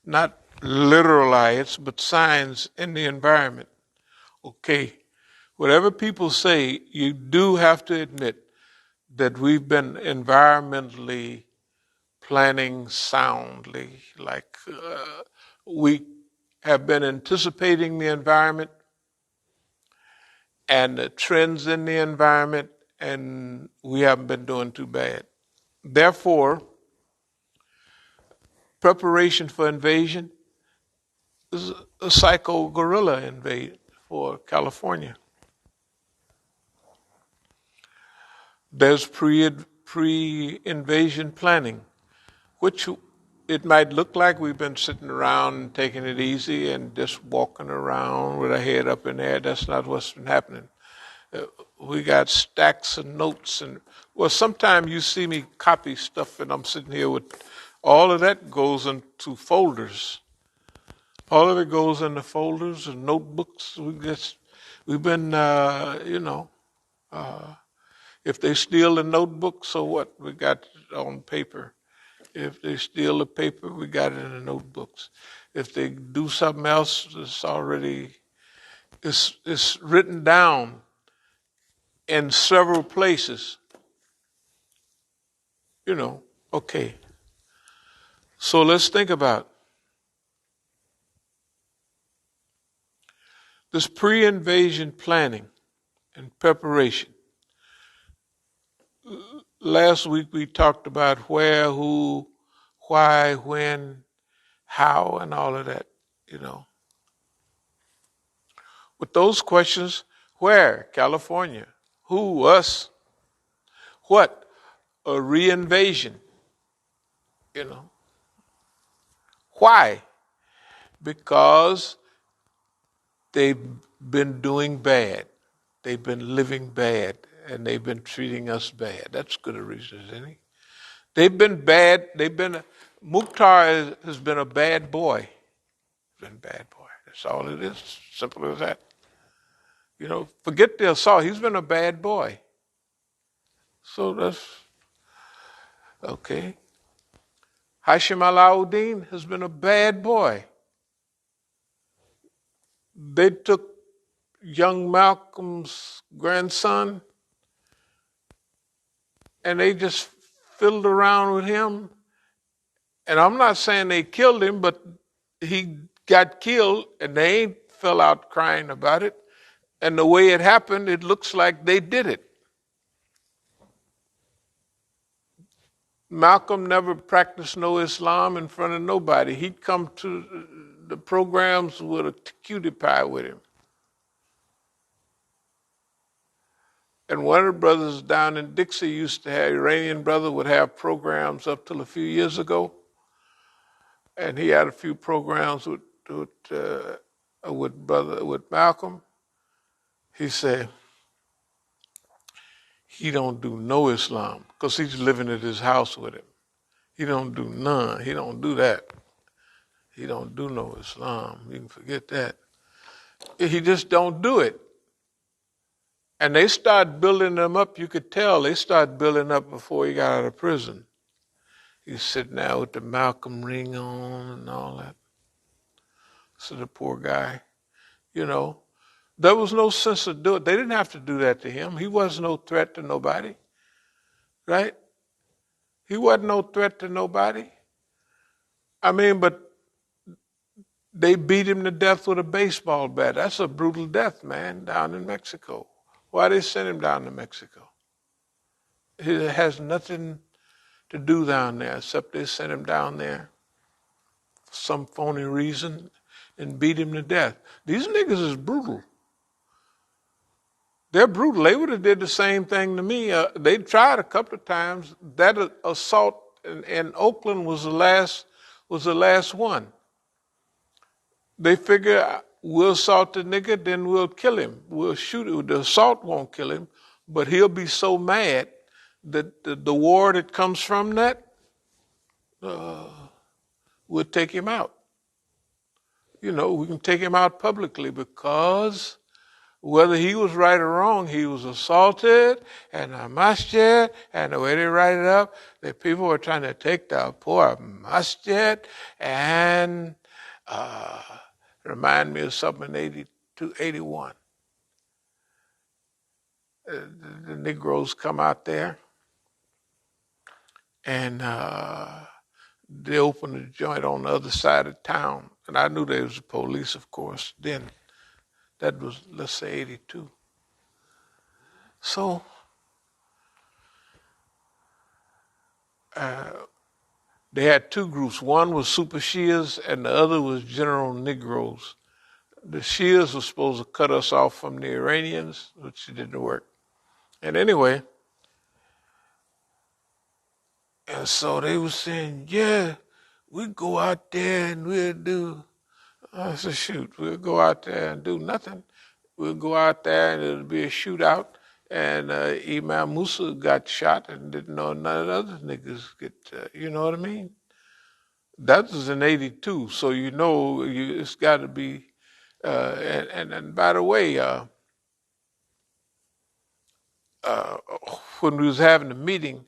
not literal ayats, but signs in the environment. Okay, whatever people say, you do have to admit that we've been environmentally planning soundly, like we have been anticipating the environment and the trends in the environment, and we haven't been doing too bad. Therefore, preparation for invasion is a psycho guerrilla invade for California. There's pre-invasion planning, which it might look like we've been sitting around and taking it easy and just walking around with our head up in the air. That's not what's been happening. We got stacks of notes, and well, sometimes you see me copy stuff and I'm sitting here with all of that goes into folders. All of it goes into folders and notebooks. We've been, if they steal the notebook, so what? We got it on paper. If they steal the paper, we got it in the notebooks. If they do something else, it's written down in several places. Okay. So let's think about this pre-invasion planning and preparation. Last week we talked about where, who, why, when, how, and all of that, With those questions, Where? California. Who? Us. What? A reinvasion. You know. Why? Because they've been doing bad. They've been living bad, and they've been treating us bad. That's good a reason, isn't it? They've been bad. Mukhtar has been a bad boy. He's been a bad boy. That's all it is. Simple as that. You know, forget the assault. He's been a bad boy. So that's okay. Hashim Alauddin has been a bad boy. They took young Malcolm's grandson and they just fiddled around with him. And I'm not saying they killed him, but he got killed and they ain't fell out crying about it. And the way it happened, it looks like they did it. Malcolm never practiced no Islam in front of nobody. He'd come to the programs with a cutie pie with him. And one of the brothers down in Dixie used to have, Iranian brother would have programs up till a few years ago. And he had a few programs with Malcolm. He said, he don't do no Islam because he's living at his house with him. He don't do none. He don't do that. He don't do no Islam. You can forget that. He just don't do it. And they start building him up. You could tell they started building up before he got out of prison. He's sitting there with the Malcolm ring on and all that. So the poor guy, you know, there was no sense of doing it. They didn't have to do that to him. He was no threat to nobody, right? He wasn't no threat to nobody. I mean, but they beat him to death with a baseball bat. That's a brutal death, man, down in Mexico. Why they sent him down to Mexico? It has nothing to do down there except they sent him down there for some phony reason and beat him to death. These niggas is brutal. They're brutal. They would have did the same thing to me. They tried a couple of times. That assault in Oakland was the last one. They figure we'll assault the nigga, then we'll kill him. We'll shoot him. The assault won't kill him, but he'll be so mad that the war that comes from that will take him out. You know, we can take him out publicly because whether he was right or wrong, he was assaulted, and a masjid, and the way they write it up, the people were trying to take the poor masjid and remind me of something in 82, 81. The Negroes come out there, and they opened a joint on the other side of town. And I knew there was the police, of course, then. That was, let's say, 82. So, they had two groups. One was Super Shias, and the other was General Negroes. The Shias were supposed to cut us off from the Iranians, which didn't work. And anyway, and so they were saying, yeah, we go out there and we'll do. I said, shoot, we'll go out there and do nothing. We'll go out there and it'll be a shootout. And Imam Musa got shot and didn't know none of the other niggas get, you know what I mean? That was in 82, so you know it's got to be, and by the way, when we was having the meeting,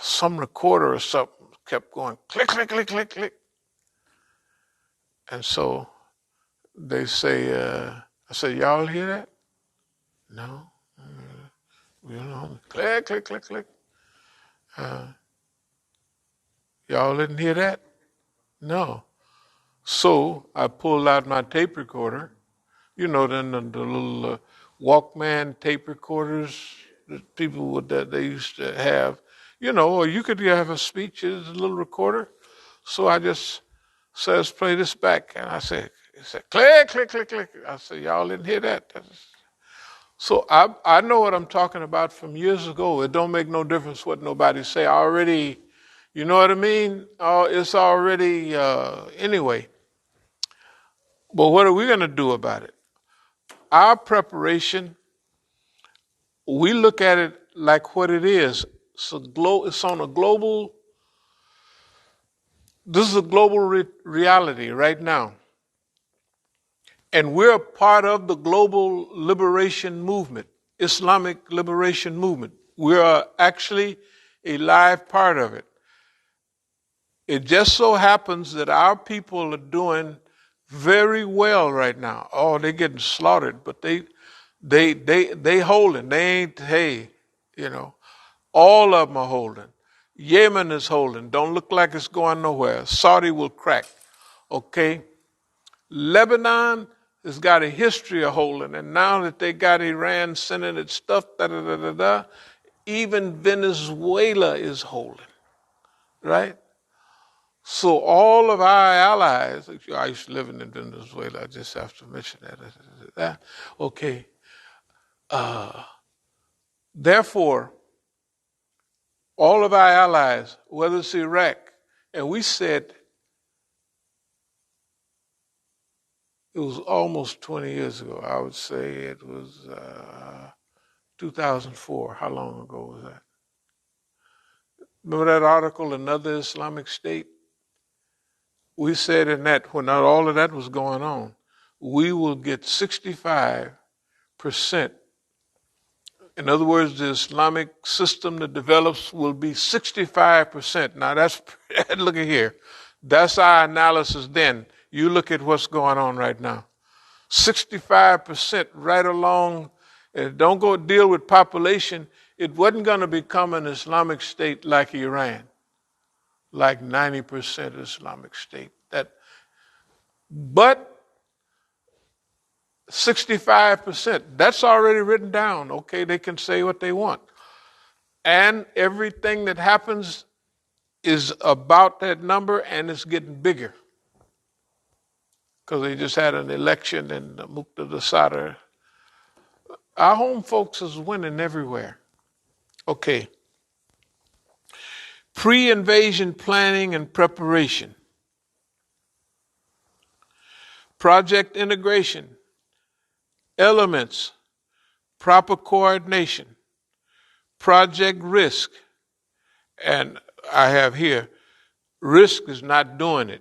some recorder or something kept going click, click, click, click, click. And so they say, I said, y'all hear that? No. You know, click, click, click, click. Y'all didn't hear that? No. So I pulled out my tape recorder. You know, then the little Walkman tape recorders that people would that they used to have. You know, or you could have a speech as a little recorder. So I just said, let's play this back. And I said, He said, click, click, click, click. I said, y'all didn't hear that. So I know what I'm talking about from years ago. It don't make no difference what nobody say. I already, you know what I mean? It's already, anyway. But what are we going to do about it? Our preparation, we look at it like what it is. It's on a global, this is a global reality right now. And we're a part of the global liberation movement, Islamic liberation movement. We are actually a live part of it. It just so happens that our people are doing very well right now. Oh, they're getting slaughtered, but they holding. They ain't, hey, you know, all of them are holding. Yemen is holding. Don't look like it's going nowhere. Saudi will crack. Okay. Lebanon has got a history of holding, and now that they got Iran sending its stuff, even Venezuela is holding, right? So all of our allies, I used to live in Venezuela, I just have to mention that. Okay. Therefore, all of our allies, whether it's Iraq, and we said, it was almost 20 years ago. I would say it was 2004. How long ago was that? Remember that article, Another Islamic State? We said in that, when all of that was going on, we will get 65%. In other words, the Islamic system that develops will be 65%. Now that's, look at here. That's our analysis then. You look at what's going on right now. 65% right along, and don't go deal with population. It wasn't going to become an Islamic state like Iran, like 90% Islamic state. But 65%, that's already written down. Okay, they can say what they want. And everything that happens is about that number, and it's getting bigger. Because they just had an election in Muqtada Sadr. Our home folks is winning everywhere. Okay. Pre-invasion planning and preparation. Project integration. Elements. Proper coordination. Project risk. And I have here, risk is not doing it.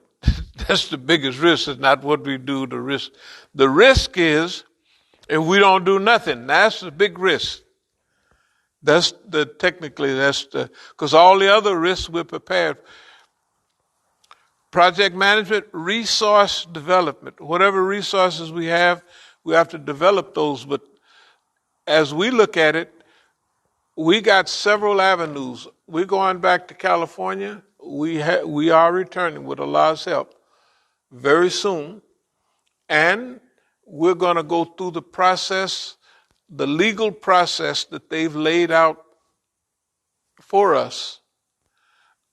That's the biggest risk. It's not what we do, the risk. The risk is if we don't do nothing. That's the big risk. Because all the other risks we're prepared. Project management, resource development. Whatever resources we have to develop those. But as we look at it, we got several avenues. We're going back to California. We are returning with Allah's help very soon. And we're going to go through the process, the legal process that they've laid out for us.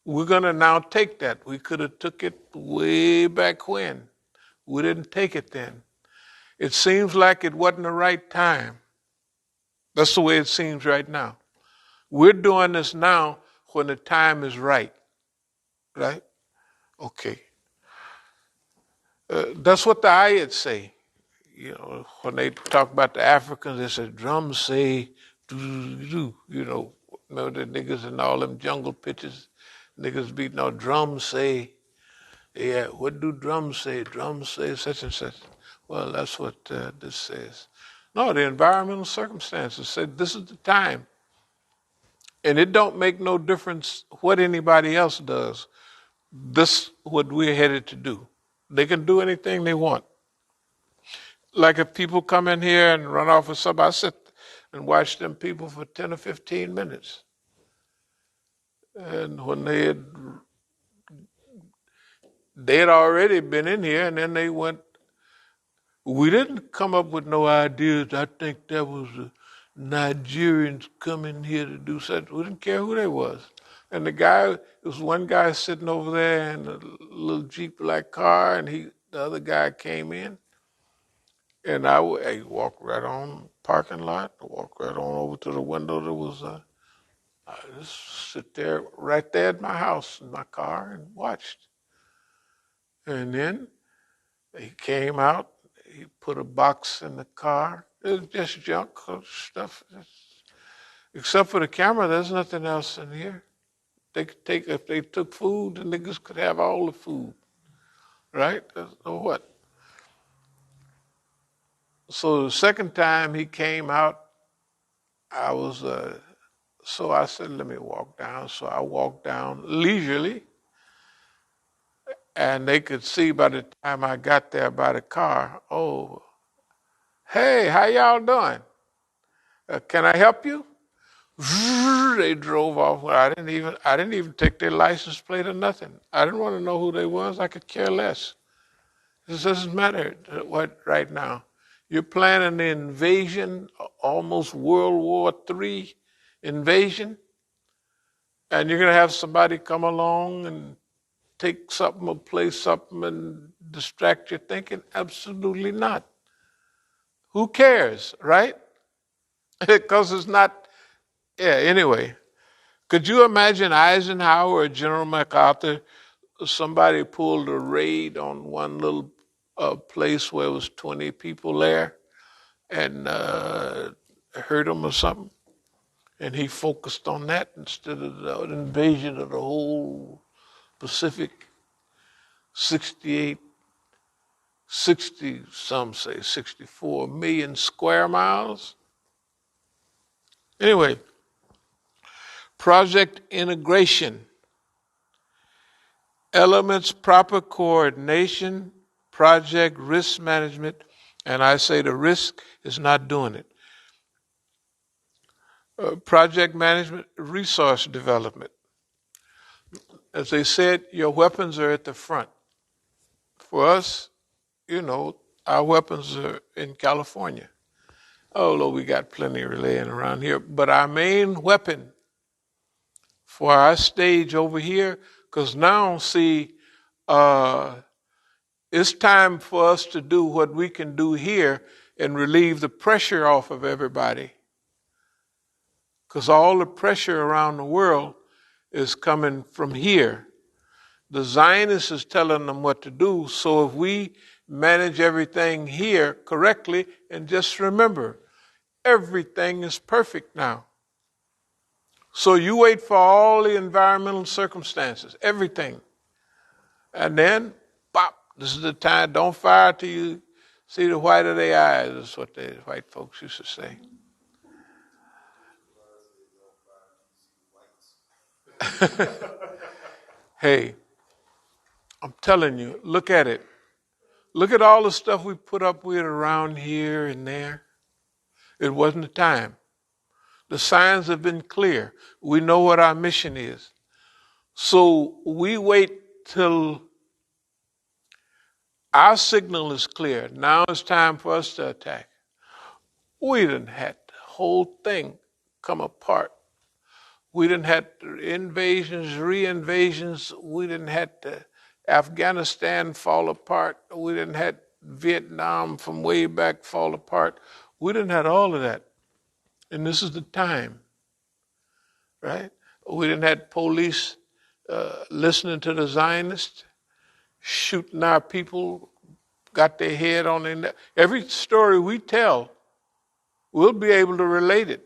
We're going to now take that. We could have took it way back when. We didn't take it then. It seems like it wasn't the right time. That's the way it seems right now. We're doing this now when the time is right. Right? Okay. That's what the ayats say. You know, when they talk about the Africans, they say, drums say, you know, remember the niggas in all them jungle pictures? Niggas beating on drums say, yeah, what do drums say? Drums say such and such. Well, that's what this says. No, the environmental circumstances said this is the time. And it don't make no difference what anybody else does. This is what we're headed to do. They can do anything they want. Like if people come in here and run off with somebody, I sit and watch them people for 10 or 15 minutes. And when they had already been in here, and then they went, we didn't come up with no ideas. I think that was the Nigerians coming here to do such. We didn't care who they was. And the guy, there was one guy sitting over there in a little Jeep-like car, and the other guy came in, and I walked right on parking lot. I walked right on over to the window. There was I just sit there right there at my house in my car and watched. And then he came out. He put a box in the car. It was just junk stuff. Except for the camera, there's nothing else in here. They could take, if they took food, the niggas could have all the food, right? So what? So the second time he came out, I was, so I said, let me walk down. So I walked down leisurely, and they could see by the time I got there by the car, oh, hey, how y'all doing? Can I help you? They drove off. I didn't even take their license plate or nothing. I didn't want to know who they was. I could care less. This doesn't matter what right now. You're planning the invasion, almost World War III invasion, and you're going to have somebody come along and take something or play something and distract your thinking? Absolutely not. Who cares, right? Because it's not, yeah, anyway. Could you imagine Eisenhower or General MacArthur, somebody pulled a raid on one little place where it was 20 people there and hurt them or something? And he focused on that instead of the invasion of the whole Pacific, 60, some say 64 million square miles. Anyway, project integration, elements, proper coordination, project risk management, and I say the risk is not doing it. Project management, resource development. As they said, your weapons are at the front. For us, our weapons are in California. Although we got plenty laying around here. But our main weapon for our stage over here, because now, see, it's time for us to do what we can do here and relieve the pressure off of everybody. Because all the pressure around the world is coming from here. The Zionists is telling them what to do, so if we manage everything here correctly, and just remember, everything is perfect now. So you wait for all the environmental circumstances, everything. And then, pop, this is the time, don't fire till you see the white of their eyes, is what the white folks used to say. Hey, I'm telling you, look at it. Look at all the stuff we put up with around here and there. It wasn't the time. The signs have been clear. We know what our mission is. So we wait till our signal is clear. Now it's time for us to attack. We didn't have the whole thing come apart. We didn't have invasions, re-invasions. We didn't have Afghanistan fall apart. We didn't have Vietnam from way back fall apart. We didn't have all of that. And this is the time, right? We didn't have police listening to the Zionists, shooting our people, got their head on their neck. Every story we tell, we'll be able to relate it.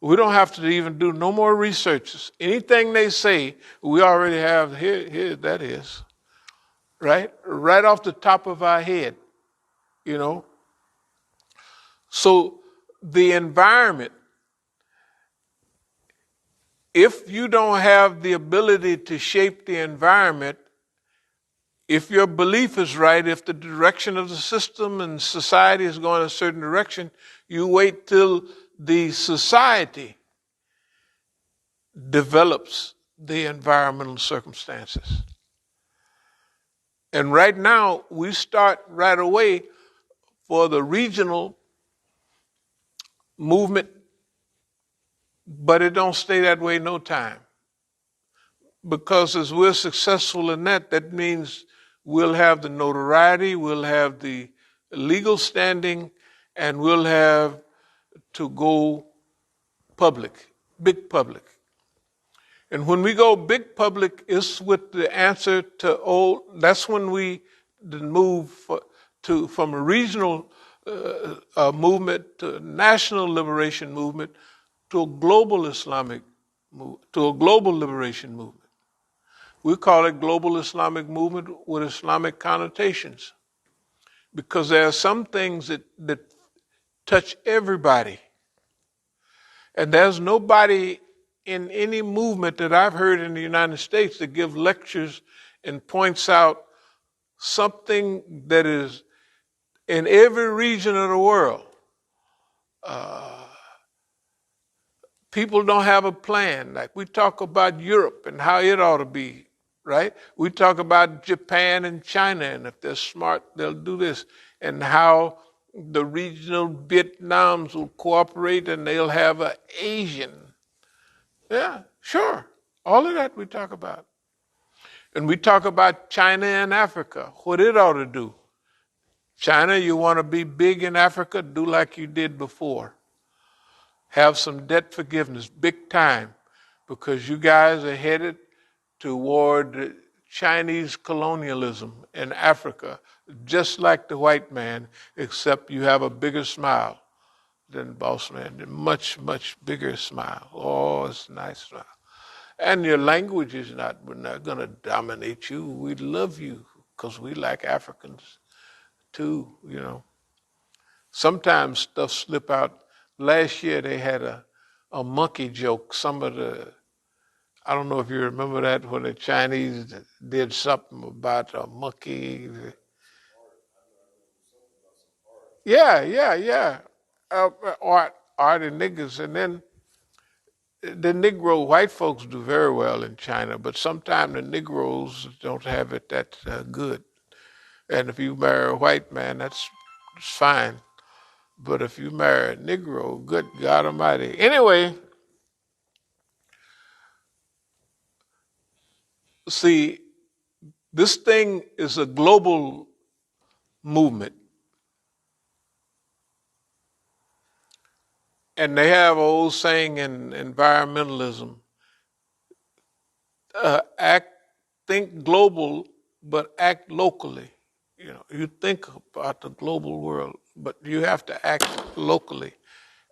We don't have to even do no more researches. Anything they say, we already have, here that is, right? Right off the top of our head, So the environment, if you don't have the ability to shape the environment, if your belief is right, if the direction of the system and society is going a certain direction, you wait till the society develops the environmental circumstances. And right now, we start right away for the regional movement, but it don't stay that way no time. Because as we're successful in that, that means we'll have the notoriety, we'll have the legal standing, and we'll have to go public, big public. And when we go big public, it's with the answer to old. That's when we move from a regional movement to a national liberation movement to a global Islamic to a global liberation movement. We call it global Islamic movement with Islamic connotations because there are some things that touch everybody. And there's nobody in any movement that I've heard in the United States that give lectures and points out something that is in every region of the world. People don't have a plan. Like we talk about Europe and how it ought to be, right? We talk about Japan and China, and if they're smart, they'll do this, and how the regional Vietnams will cooperate and they'll have an Asian. Yeah, sure. All of that we talk about. And we talk about China and Africa, what it ought to do. China, you want to be big in Africa, do like you did before. Have some debt forgiveness, big time, because you guys are headed toward Chinese colonialism in Africa, just like the white man, except you have a bigger smile than boss man, a much, much bigger smile. Oh, it's a nice smile. And your language is we're not going to dominate you. We love you because we like Africans too, you know. Sometimes stuff slip out. Last year they had a monkey joke. I don't know if you remember that, when the Chinese did something about a monkey. Yeah. Art and niggas. And then the Negro, white folks do very well in China, but sometimes the Negroes don't have it that good. And if you marry a white man, that's fine. But if you marry a Negro, good God Almighty. Anyway, see, this thing is a global movement. And they have an old saying in environmentalism, think global, but act locally. You know, you think about the global world, but you have to act locally.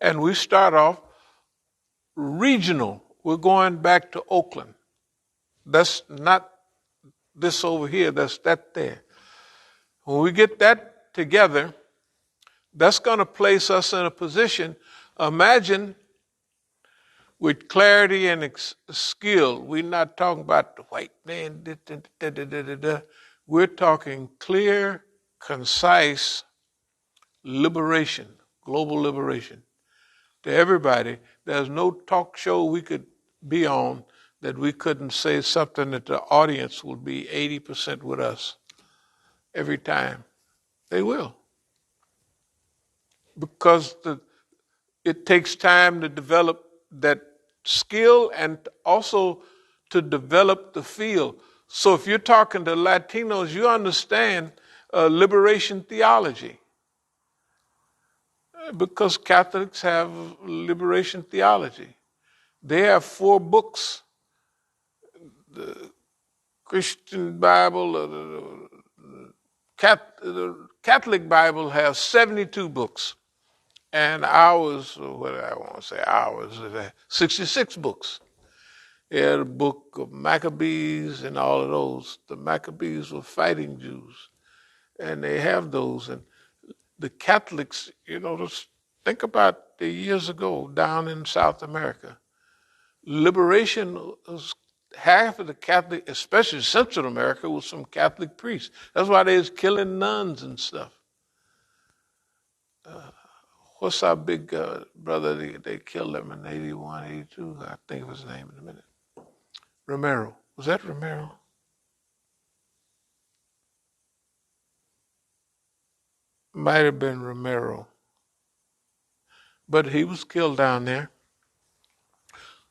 And we start off regional. We're going back to Oakland. That's not this over here, that's that there. When we get that together, that's going to place us in a position. Imagine with clarity and skill. We're not talking about the white man. We're talking clear, concise liberation, global liberation to everybody. There's no talk show we could be on that we couldn't say something that the audience would be 80% with us every time. They will. Because it takes time to develop that skill and also to develop the field. So if you're talking to Latinos, you understand liberation theology. Because Catholics have liberation theology. They have 4 books. The Christian Bible, the Catholic Bible has 72 books. And ours, what do I want to say, ours, 66 books. They had a book of Maccabees and all of those. The Maccabees were fighting Jews. And they have those. And the Catholics, you know, just think about the years ago down in South America. Liberation was half of the Catholic, especially Central America, was from Catholic priests. That's why they was killing nuns and stuff. What's our big brother? They killed him in 81, 82. I think of his name in a minute. Romero. Was that Romero? Might have been Romero. But he was killed down there.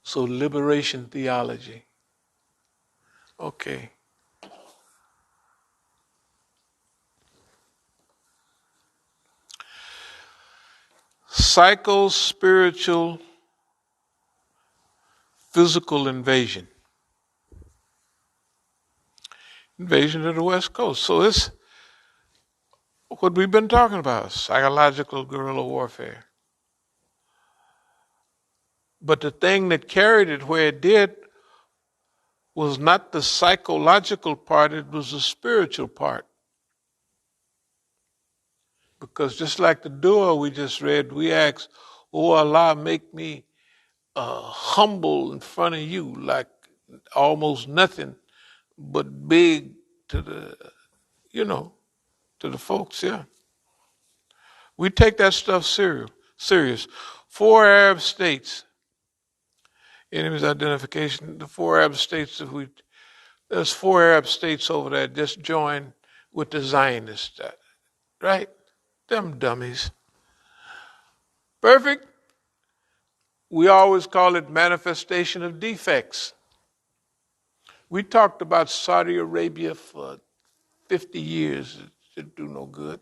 So liberation theology. Okay. psycho-spiritual physical invasion. Invasion of the West Coast. So it's what we've been talking about, psychological guerrilla warfare. But the thing that carried it where it did was not the psychological part, it was the spiritual part. Because just like the dua we just read, we asked, oh Allah, make me humble in front of you, like almost nothing, but big to the, to the folks, yeah. We take that stuff serious. 4 Arab states, enemies identification, the 4 Arab states, there's 4 Arab states over there just joined with the Zionists, right? Them dummies. Perfect? We always call it manifestation of defects. We talked about Saudi Arabia for 50 years. It should do no good.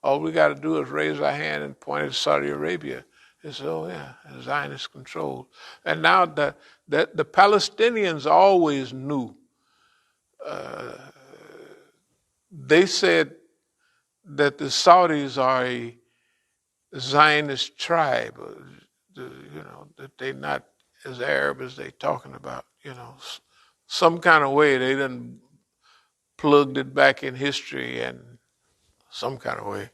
All we got to do is raise our hand and point at Saudi Arabia. And say, oh yeah, Zionist controlled. And now the Palestinians always knew. They said that the Saudis are a Zionist tribe, that they're not as Arab as they talking about, some kind of way they done plugged it back in history and some kind of way.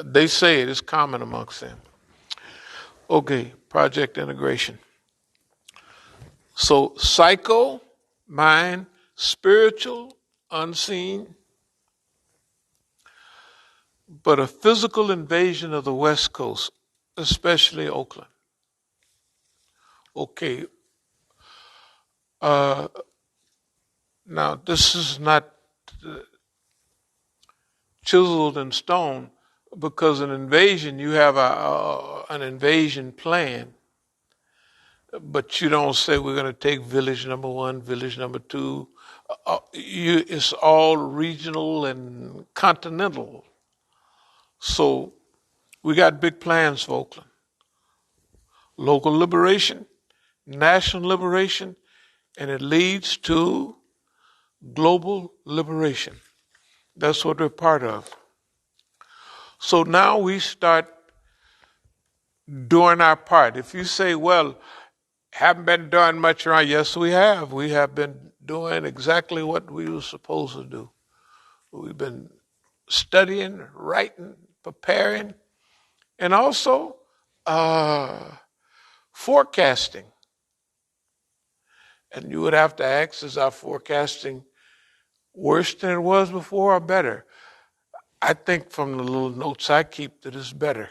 They say it is common amongst them. Okay, project integration. So psycho, mind, spiritual, unseen, but a physical invasion of the West Coast, especially Oakland. Okay. Now, this is not chiseled in stone, because an invasion, you have an invasion plan, but you don't say we're going to take village number 1, village number 2. It's all regional and continental. So we got big plans for Oakland. Local liberation, national liberation, and it leads to global liberation. That's what we're part of. So now we start doing our part. If you say, well, haven't been doing much around, yes, we have. We have been doing exactly what we were supposed to do. We've been studying, writing, preparing, and also forecasting. And you would have to ask, is our forecasting worse than it was before or better? I think from the little notes I keep that it's better.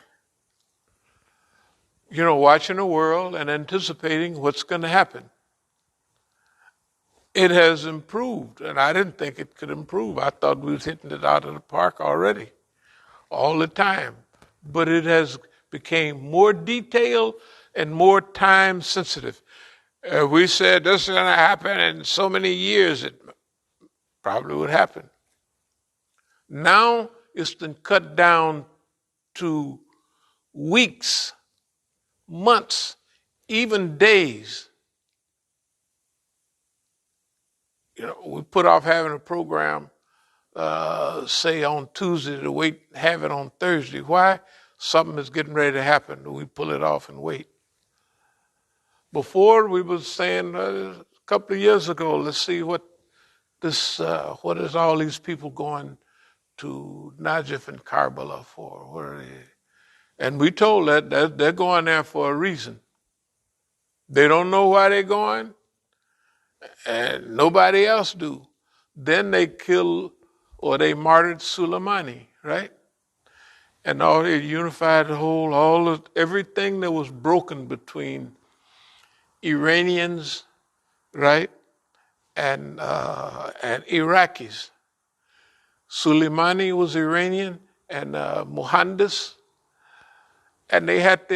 Watching the world and anticipating what's going to happen. It has improved, and I didn't think it could improve. I thought we was hitting it out of the park already, all the time. But it has become more detailed and more time sensitive. We said this is going to happen in so many years, it probably would happen. Now it's been cut down to weeks, months, even days. We put off having a program, say on Tuesday, to have it on Thursday. Why? Something is getting ready to happen. We pull it off and wait. Before we was saying a couple of years ago, let's see what is all these people going to Najaf and Karbala for? What are they? And we told that they're going there for a reason. They don't know why they're going, and nobody else do. Then they killed or they martyred Soleimani, right? And all they unified everything that was broken between Iranians, right, and Iraqis. Soleimani was Iranian, and Mohandas, and they had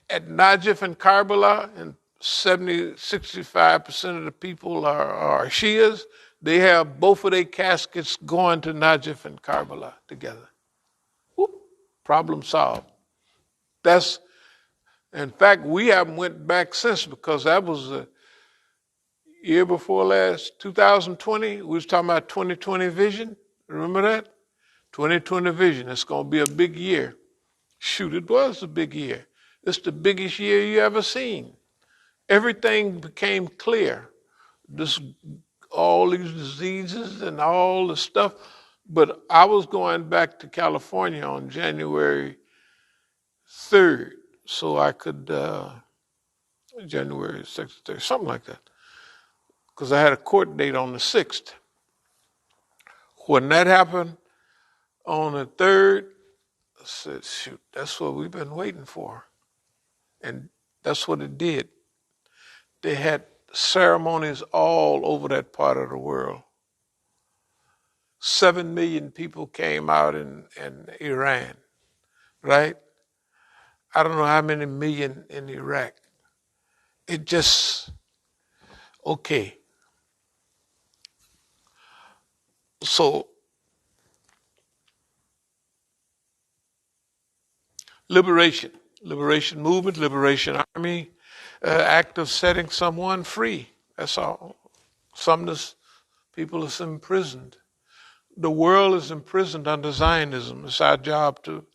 at Najaf and Karbala, and 65% of the people are Shias. They have both of their caskets going to Najaf and Karbala together. Whoop, problem solved. That's, in fact, we haven't went back since, because that was the year before last, 2020. We was talking about 2020 vision. Remember that? 2020 vision. It's going to be a big year. Shoot, it was a big year. It's the biggest year you ever seen. Everything became clear. This, all these diseases and all the stuff. But I was going back to California on January 3rd, so I could, January 6th, 3rd, something like that, because I had a court date on the 6th. When that happened on the 3rd, I said, shoot, that's what we've been waiting for. And that's what it did. They had ceremonies all over that part of the world. 7 million people came out in Iran, right? I don't know how many million in Iraq. It just, okay. So, liberation movement, liberation army, act of setting someone free. That's all. Some of this people is imprisoned. The world is imprisoned under Zionism. It's our job to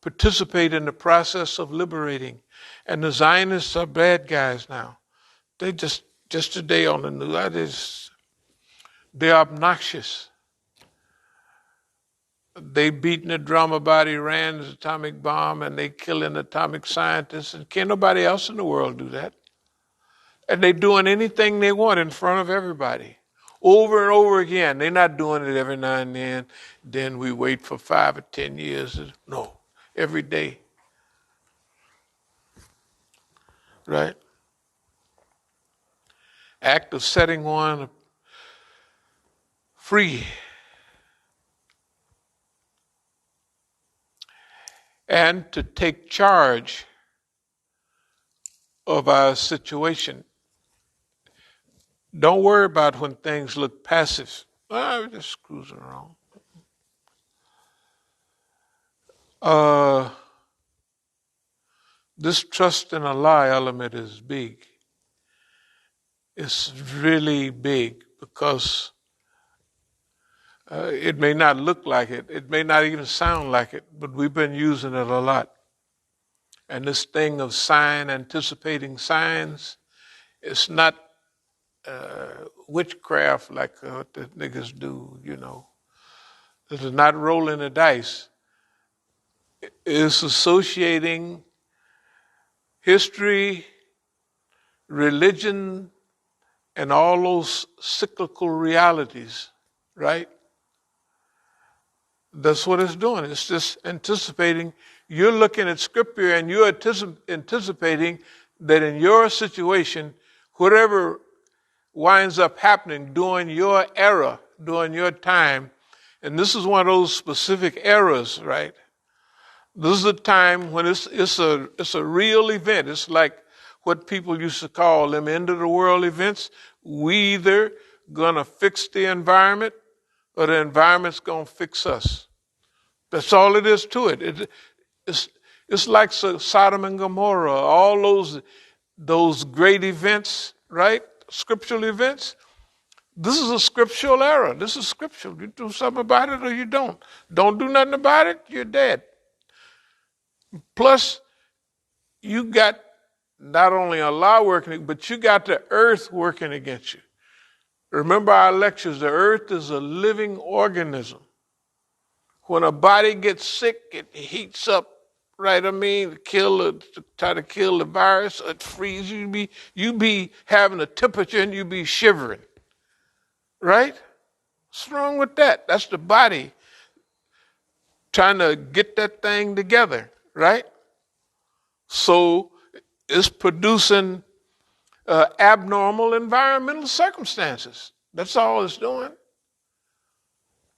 participate in the process of liberating. And the Zionists are bad guys now. They just today on the news, they're obnoxious. They beating the drum about Iran's atomic bomb, and they killing atomic scientists, and can't nobody else in the world do that. And they doing anything they want in front of everybody. Over and over again. They're not doing it every now and then we wait for 5 or 10 years. No, every day. Right? Act of setting one free. And to take charge of our situation. Don't worry about when things look passive. We're just cruising around. This trust in Allah element is big. It's really big, because it may not look like it. It may not even sound like it, but we've been using it a lot. And this thing of anticipating signs, it's not witchcraft like what the niggas do, you know. This is not rolling the dice. It's associating history, religion, and all those cyclical realities, right? That's what it's doing. It's just anticipating. You're looking at scripture and you're anticipating that in your situation, whatever winds up happening during your era, during your time, and this is one of those specific eras, right? This is a time when it's a real event. It's like what people used to call them end of the world events. We either gonna fix the environment or the environment's gonna fix us. That's all it is to it. It's like Sodom and Gomorrah, all those great events, right? Scriptural events. This is a scriptural era. This is scriptural. You do something about it or you don't. Don't do nothing about it, you're dead. Plus, you got not only Allah working, but you got the earth working against you. Remember our lectures, the earth is a living organism. When a body gets sick, it heats up, right? I mean, to try to kill the virus, it freezes. You be having a temperature and you be shivering, right? What's wrong with that? That's the body trying to get that thing together, right? So it's producing abnormal environmental circumstances. That's all it's doing.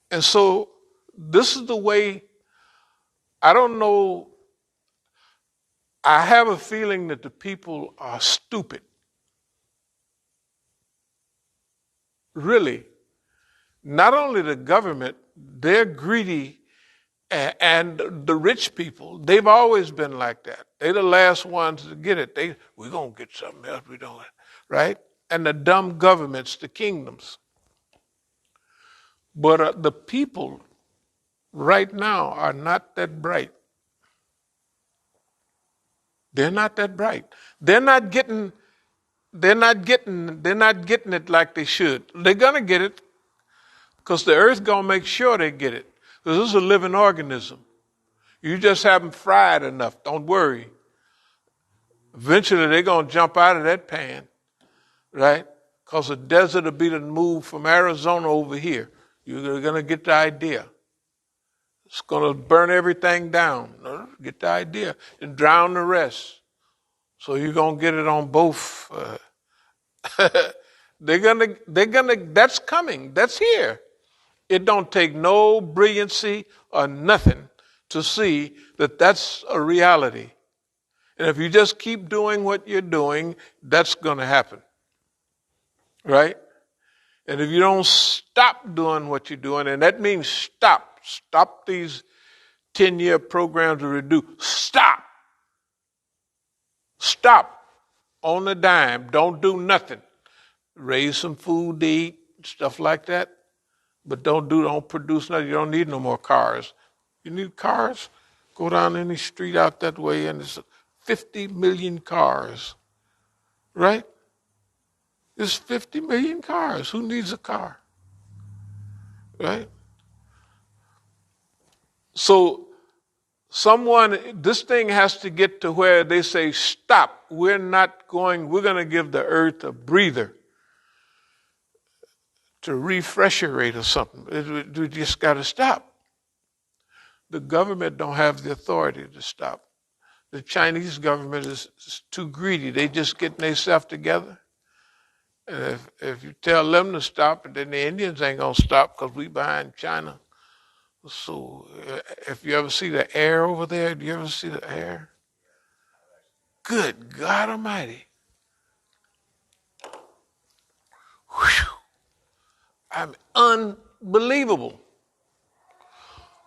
And so this is the way, I don't know, I have a feeling that the people are stupid. Really. Not only the government, they're greedy And the rich people, they've always been like that. They're the last ones to get it. We're going to get something else. We don't, right? And the dumb governments, the kingdoms. But the people right now are not that bright. They're not that bright. They're not getting it like they should. They're going to get it because the earth going to make sure they get it. Because this is a living organism. You just haven't fried enough. Don't worry. Eventually, they're going to jump out of that pan, right? Because the desert will be the move from Arizona over here. You're going to get the idea. It's going to burn everything down. Get the idea. And drown the rest. So you're going to get it on both. That's coming. That's here. It don't take no brilliancy or nothing to see that that's a reality. And if you just keep doing what you're doing, that's going to happen. Right? And if you don't stop doing what you're doing, and that means stop these 10-year programs to reduce. Stop on the dime. Don't do nothing. Raise some food to eat, stuff like that. But don't produce nothing. You don't need no more cars. You need cars? Go down any street out that way and there's 50 million cars. Right? There's 50 million cars. Who needs a car? Right? So this thing has to get to where they say, stop. We're going to give the earth a breather. To refrigerate or something. We just got to stop. The government don't have the authority to stop. The Chinese government is too greedy. They just getting themselves together. And if you tell them to stop, then the Indians ain't going to stop because we behind China. So if you ever see the air over there, do you ever see the air? Good God Almighty. Whew. I mean, unbelievable.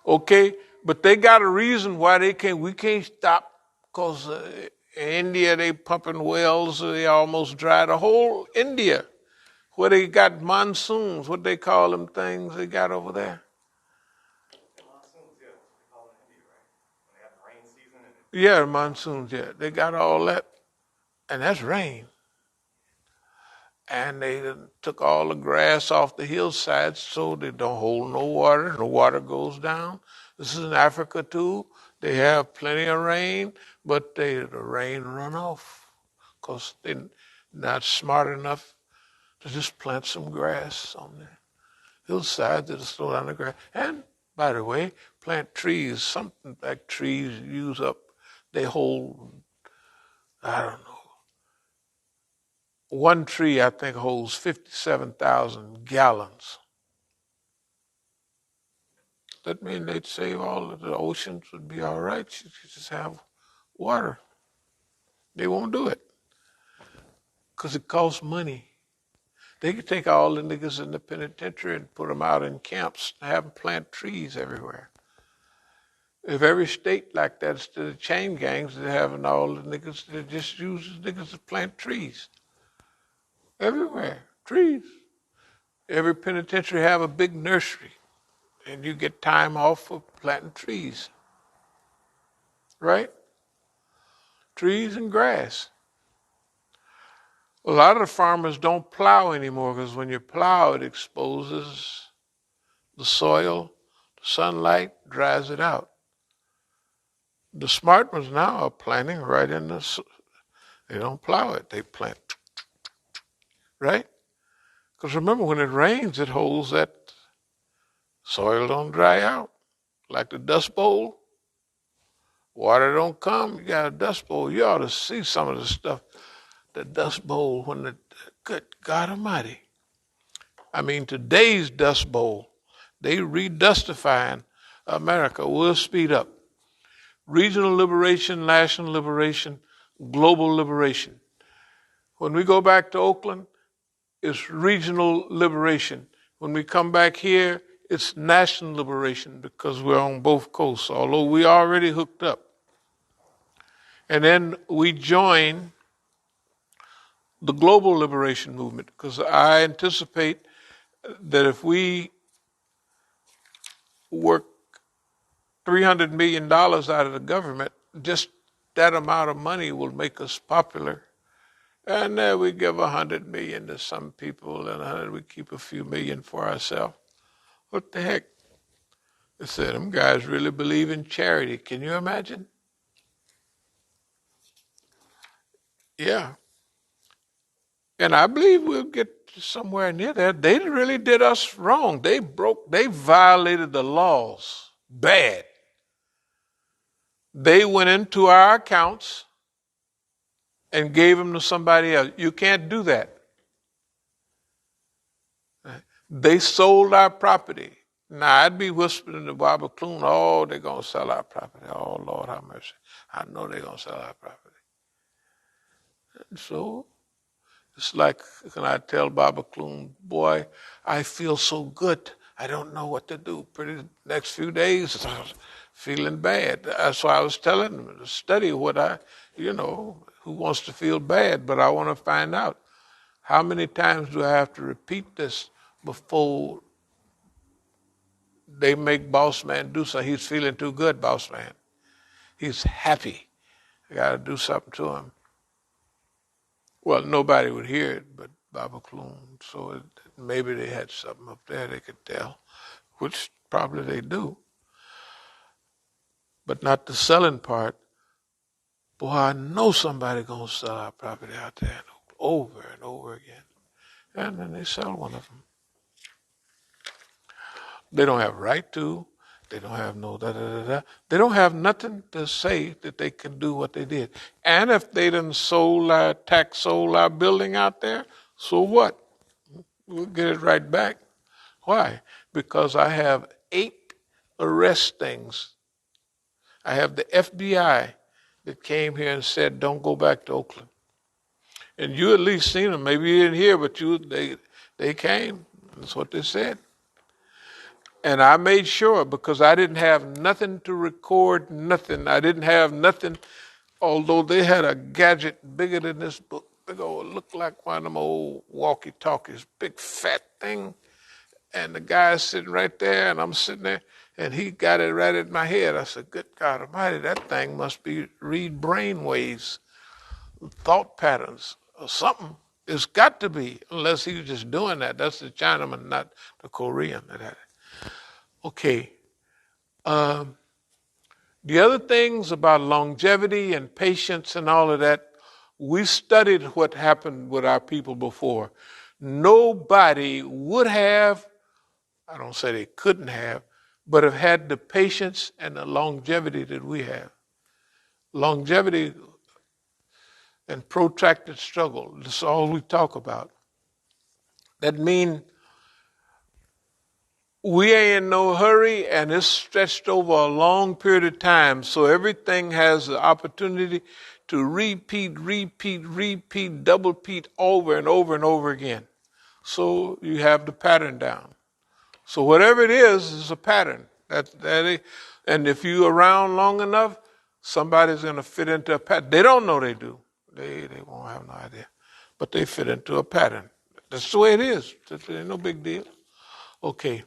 Okay, but they got a reason why we can't stop, because in India they pumping wells, they almost dry the whole India, where they got monsoons, what they call them things they got over there. Monsoons, yeah, they call it India, right? When they have the rain season. Yeah, monsoons, yeah, they got all that, and that's rain. And they took all the grass off the hillsides so they don't hold no water. The water goes down. This is in Africa too. They have plenty of rain, but the rain run off because they're not smart enough to just plant some grass on the hillside to slow down the grass. And by the way, plant trees. Something like trees use up. They hold, I don't know. One tree, I think, holds 57,000 gallons. That means they'd save all of the oceans, would be all right. You just have water. They won't do it because it costs money. They could take all the niggas in the penitentiary and put them out in camps and have them plant trees everywhere. If every state like that, instead of chain gangs, they're having all the niggas that just use niggas to plant trees. Everywhere, trees. Every penitentiary have a big nursery, and you get time off for planting trees. Right? Trees and grass. A lot of the farmers don't plow anymore because when you plow, it exposes the soil, the sunlight dries it out. The smart ones now are planting right in they don't plow it, they plant. Right? Because remember, when it rains, it holds that soil don't dry out. Like the Dust Bowl. Water don't come, you got a Dust Bowl. You ought to see some of the stuff. The Dust Bowl, good God Almighty. I mean, today's Dust Bowl, they redustifying America. We'll speed up. Regional liberation, national liberation, global liberation. When we go back to Oakland, it's regional liberation. When we come back here, It's national liberation because we're on both coasts, although we already hooked up. And then we join the global liberation movement because I anticipate that if we work $300 million out of the government, just that amount of money will make us popular. And then we give 100 million to some people and we keep a few million for ourselves. What the heck? They said, them guys really believe in charity. Can you imagine? Yeah. And I believe we'll get somewhere near that. They really did us wrong. They violated the laws bad. They went into our accounts and gave them to somebody else. You can't do that. They sold our property. Now, I'd be whispering to Barbara Clune, oh, they're going to sell our property. Oh, Lord, have mercy. I know they're going to sell our property. And so it's like, can I tell Barbara Clune, boy, I feel so good. I don't know what to do. Pretty next few days, I was feeling bad. That's why I was telling them to study what who wants to feel bad, but I want to find out how many times do I have to repeat this before they make boss man do something. He's feeling too good, boss man. He's happy. I got to do something to him. Well, nobody would hear it but Baba Clune, so maybe they had something up there they could tell, which probably they do. But not the selling part. Boy, I know somebody going to sell our property out there over and over again. And then they sell one of them. They don't have right to. They don't have no da-da-da-da. They don't have nothing to say that they can do what they did. And if they done sold our building out there, so what? We'll get it right back. Why? Because I have 8 arrest things. I have the FBI that came here and said, don't go back to Oakland. And you at least seen them. Maybe you didn't hear, but they came. That's what they said. And I made sure because I didn't have nothing to record, nothing. I didn't have nothing, although they had a gadget bigger than this book. Big old, looked like one of them old walkie-talkies, big fat thing. And the guy's sitting right there, and I'm sitting there, and he got it right in my head. I said, good God Almighty, that thing must be read brain waves, thought patterns, or something. It's got to be, unless he was just doing that. That's the Chinaman, not the Korean that had it. Okay. The other things about longevity and patience and all of that, we studied what happened with our people before. Nobody would have, I don't say they couldn't have, but have had the patience and the longevity that we have. Longevity and protracted struggle, that's all we talk about. That means we ain't in no hurry, and it's stretched over a long period of time, so everything has the opportunity to repeat, double repeat over and over and over again. So you have the pattern down. So whatever it is a pattern. And if you're around long enough, somebody's going to fit into a pattern. They don't know they do. They won't have no idea. But they fit into a pattern. That's the way it is. It ain't no big deal. Okay.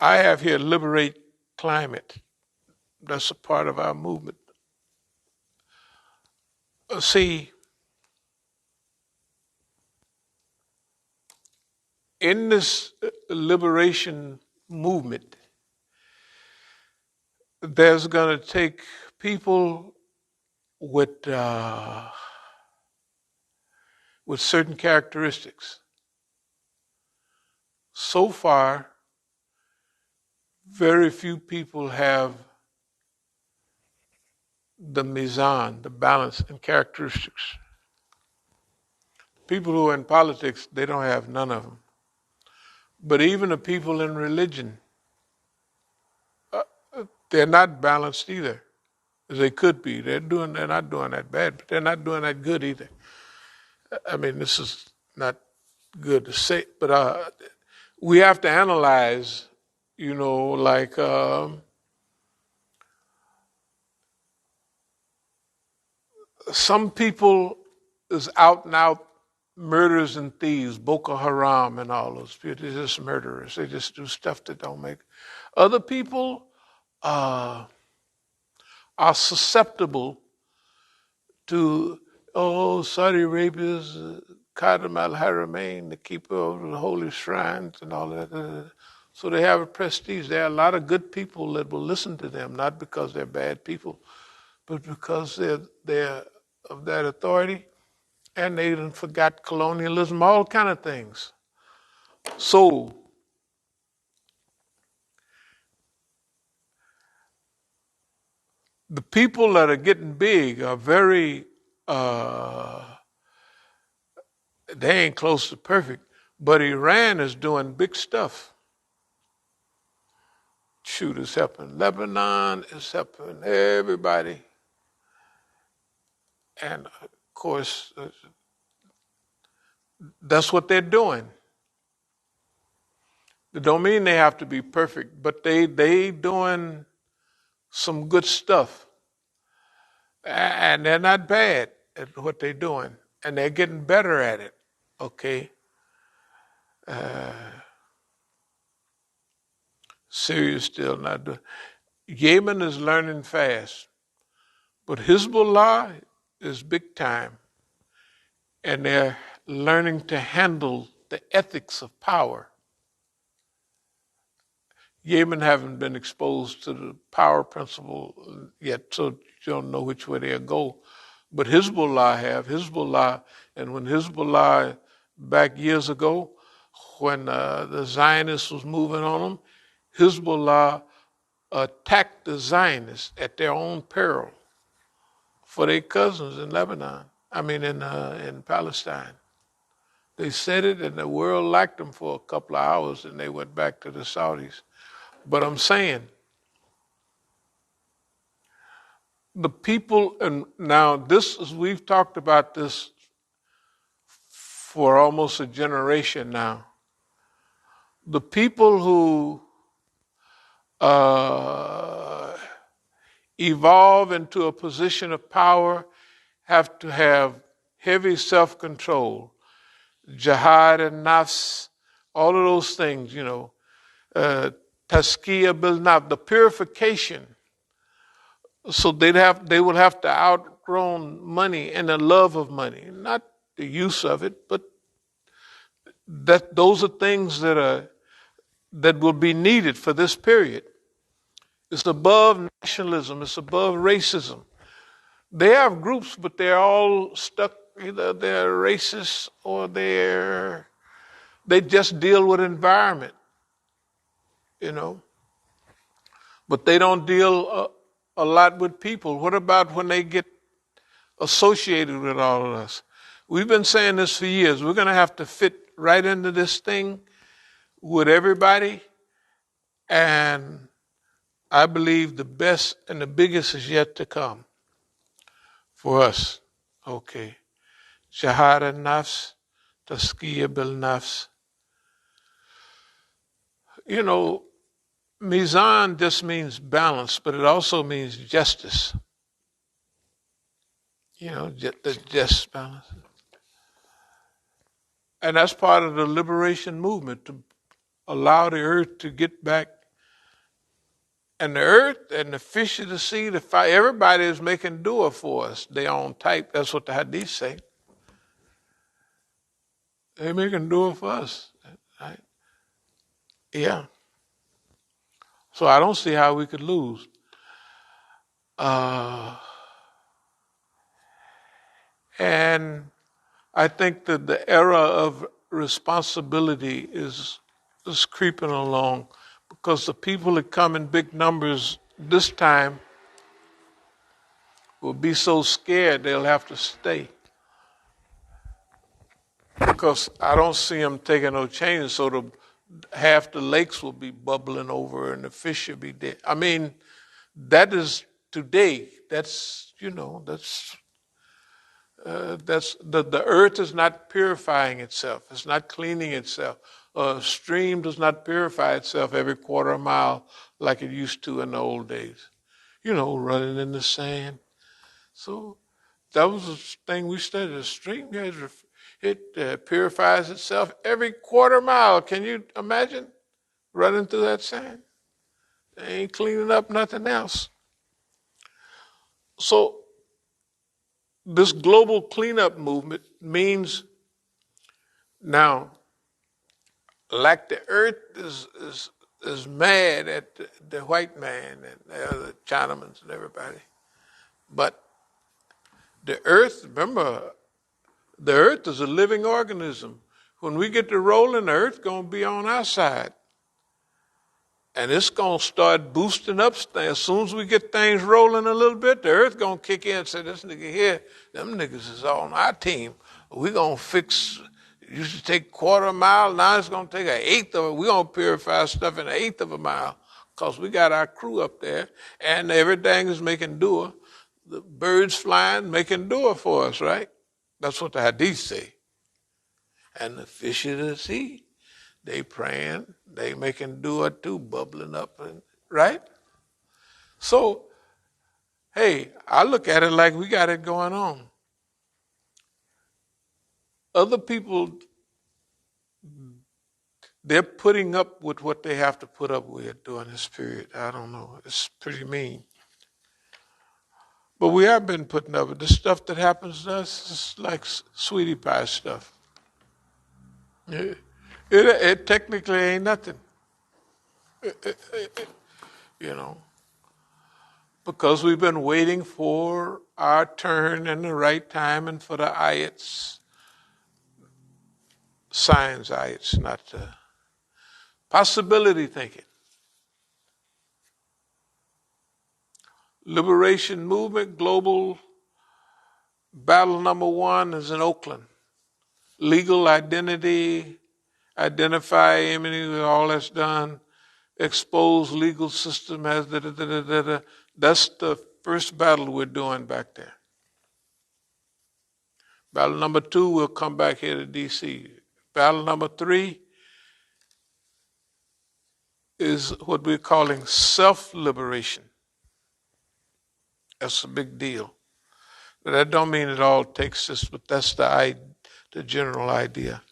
I have here Liberate Climate. That's a part of our movement. See, in this liberation movement, there's going to take people with certain characteristics. So far, very few people have the mizan, the balance and characteristics. People who are in politics, they don't have none of them. But even the people in religion, they're not balanced either, as they could be. They're not doing that bad, but they're not doing that good either. I mean, this is not good to say, but we have to analyze, like some people is out and out murderers and thieves, Boko Haram and all those people. They're just murderers. They just do stuff that don't make. Other people are susceptible to, Saudi Arabia's Qadam al-Haramain, the keeper of the holy shrines and all that. So they have a prestige. There are a lot of good people that will listen to them, not because they're bad people, but because they're of that authority, and they done forgot colonialism, all kind of things. So the people that are getting big are very, they ain't close to perfect, but Iran is doing big stuff. Shoot, it's helping Lebanon, it's helping everybody. And of course, that's what they're doing. It don't mean they have to be perfect, but they doing some good stuff. And they're not bad at what they're doing. And they're getting better at it. Okay? Syria's still not doing. Yemen is learning fast. But Hezbollah is big time. And they're learning to handle the ethics of power. Yemen haven't been exposed to the power principle yet, so you don't know which way they'll go. But Hezbollah have. And when Hezbollah, back years ago, when the Zionists was moving on them, Hezbollah attacked the Zionists at their own peril for their cousins in Lebanon. In Palestine. They said it, and the world liked them for a couple of hours, and they went back to the Saudis. But I'm saying, the people, and now we've talked about this for almost a generation now. The people who evolve into a position of power have to have heavy self-control, jihad and nafs, all of those things, tazkiyah bil nafs, the purification. So they will have to outgrow money and the love of money, not the use of it, but those are things that will be needed for this period. It's above nationalism. It's above racism. They have groups, but they're all stuck. Either they're racist or they just deal with environment, But they don't deal a lot with people. What about when they get associated with all of us? We've been saying this for years. We're going to have to fit right into this thing with everybody. And I believe the best and the biggest is yet to come for us. Okay. Jihad al-nafs, tazkiyah bil-nafs. Mizan just means balance, but it also means justice. The just balance. And that's part of the liberation movement, to allow the earth to get back. And the earth and the fish of the sea, the fire, everybody is making dua for us. Their own type. That's what the hadith say. They're making dua for us. Right? Yeah. So I don't see how we could lose. And I think that the era of responsibility is creeping along, because the people that come in big numbers this time will be so scared they'll have to stay. Because I don't see them taking no changes, so half the lakes will be bubbling over and the fish will be dead. That is today. That's the earth is not purifying itself. It's not cleaning itself. A stream does not purify itself every quarter mile like it used to in the old days. Running in the sand. So that was the thing we studied. A stream, it purifies itself every quarter mile. Can you imagine running through that sand? They ain't cleaning up nothing else. So this global cleanup movement means now, like the earth is mad at the white man and the other Chinamans and everybody, but the earth, remember, the earth is a living organism. When we get to rolling, the earth going to be on our side. And it's going to start boosting up. As soon as we get things rolling a little bit, the earth going to kick in and say, this nigga here, them niggas is on our team. We're going to fix, it used to take quarter of a mile, now it's going to take an eighth of it. We're going to purify stuff in an eighth of a mile because we got our crew up there and everything is making dua. The birds flying, making dua for us, right? That's what the hadith say. And the fish of the sea, they praying, they making dua too, bubbling up, right? So, hey, I look at it like we got it going on. Other people, they're putting up with what they have to put up with during this period. I don't know. It's pretty mean. But we have been putting up with the stuff that happens to us. It's like sweetie pie stuff. It technically ain't nothing. You know, because we've been waiting for our turn and the right time and for the ayats, science ayats, not possibility thinking. Liberation Movement, global battle number 1 is in Oakland. Legal identity, identify enemy, all that's done. Expose legal system as da-da-da-da-da. That's the first battle we're doing back there. Battle number 2 will come back here to D.C. Battle number 3 is what we're calling self-liberation. That's a big deal. But that don't mean it all takes this, but that's the general idea.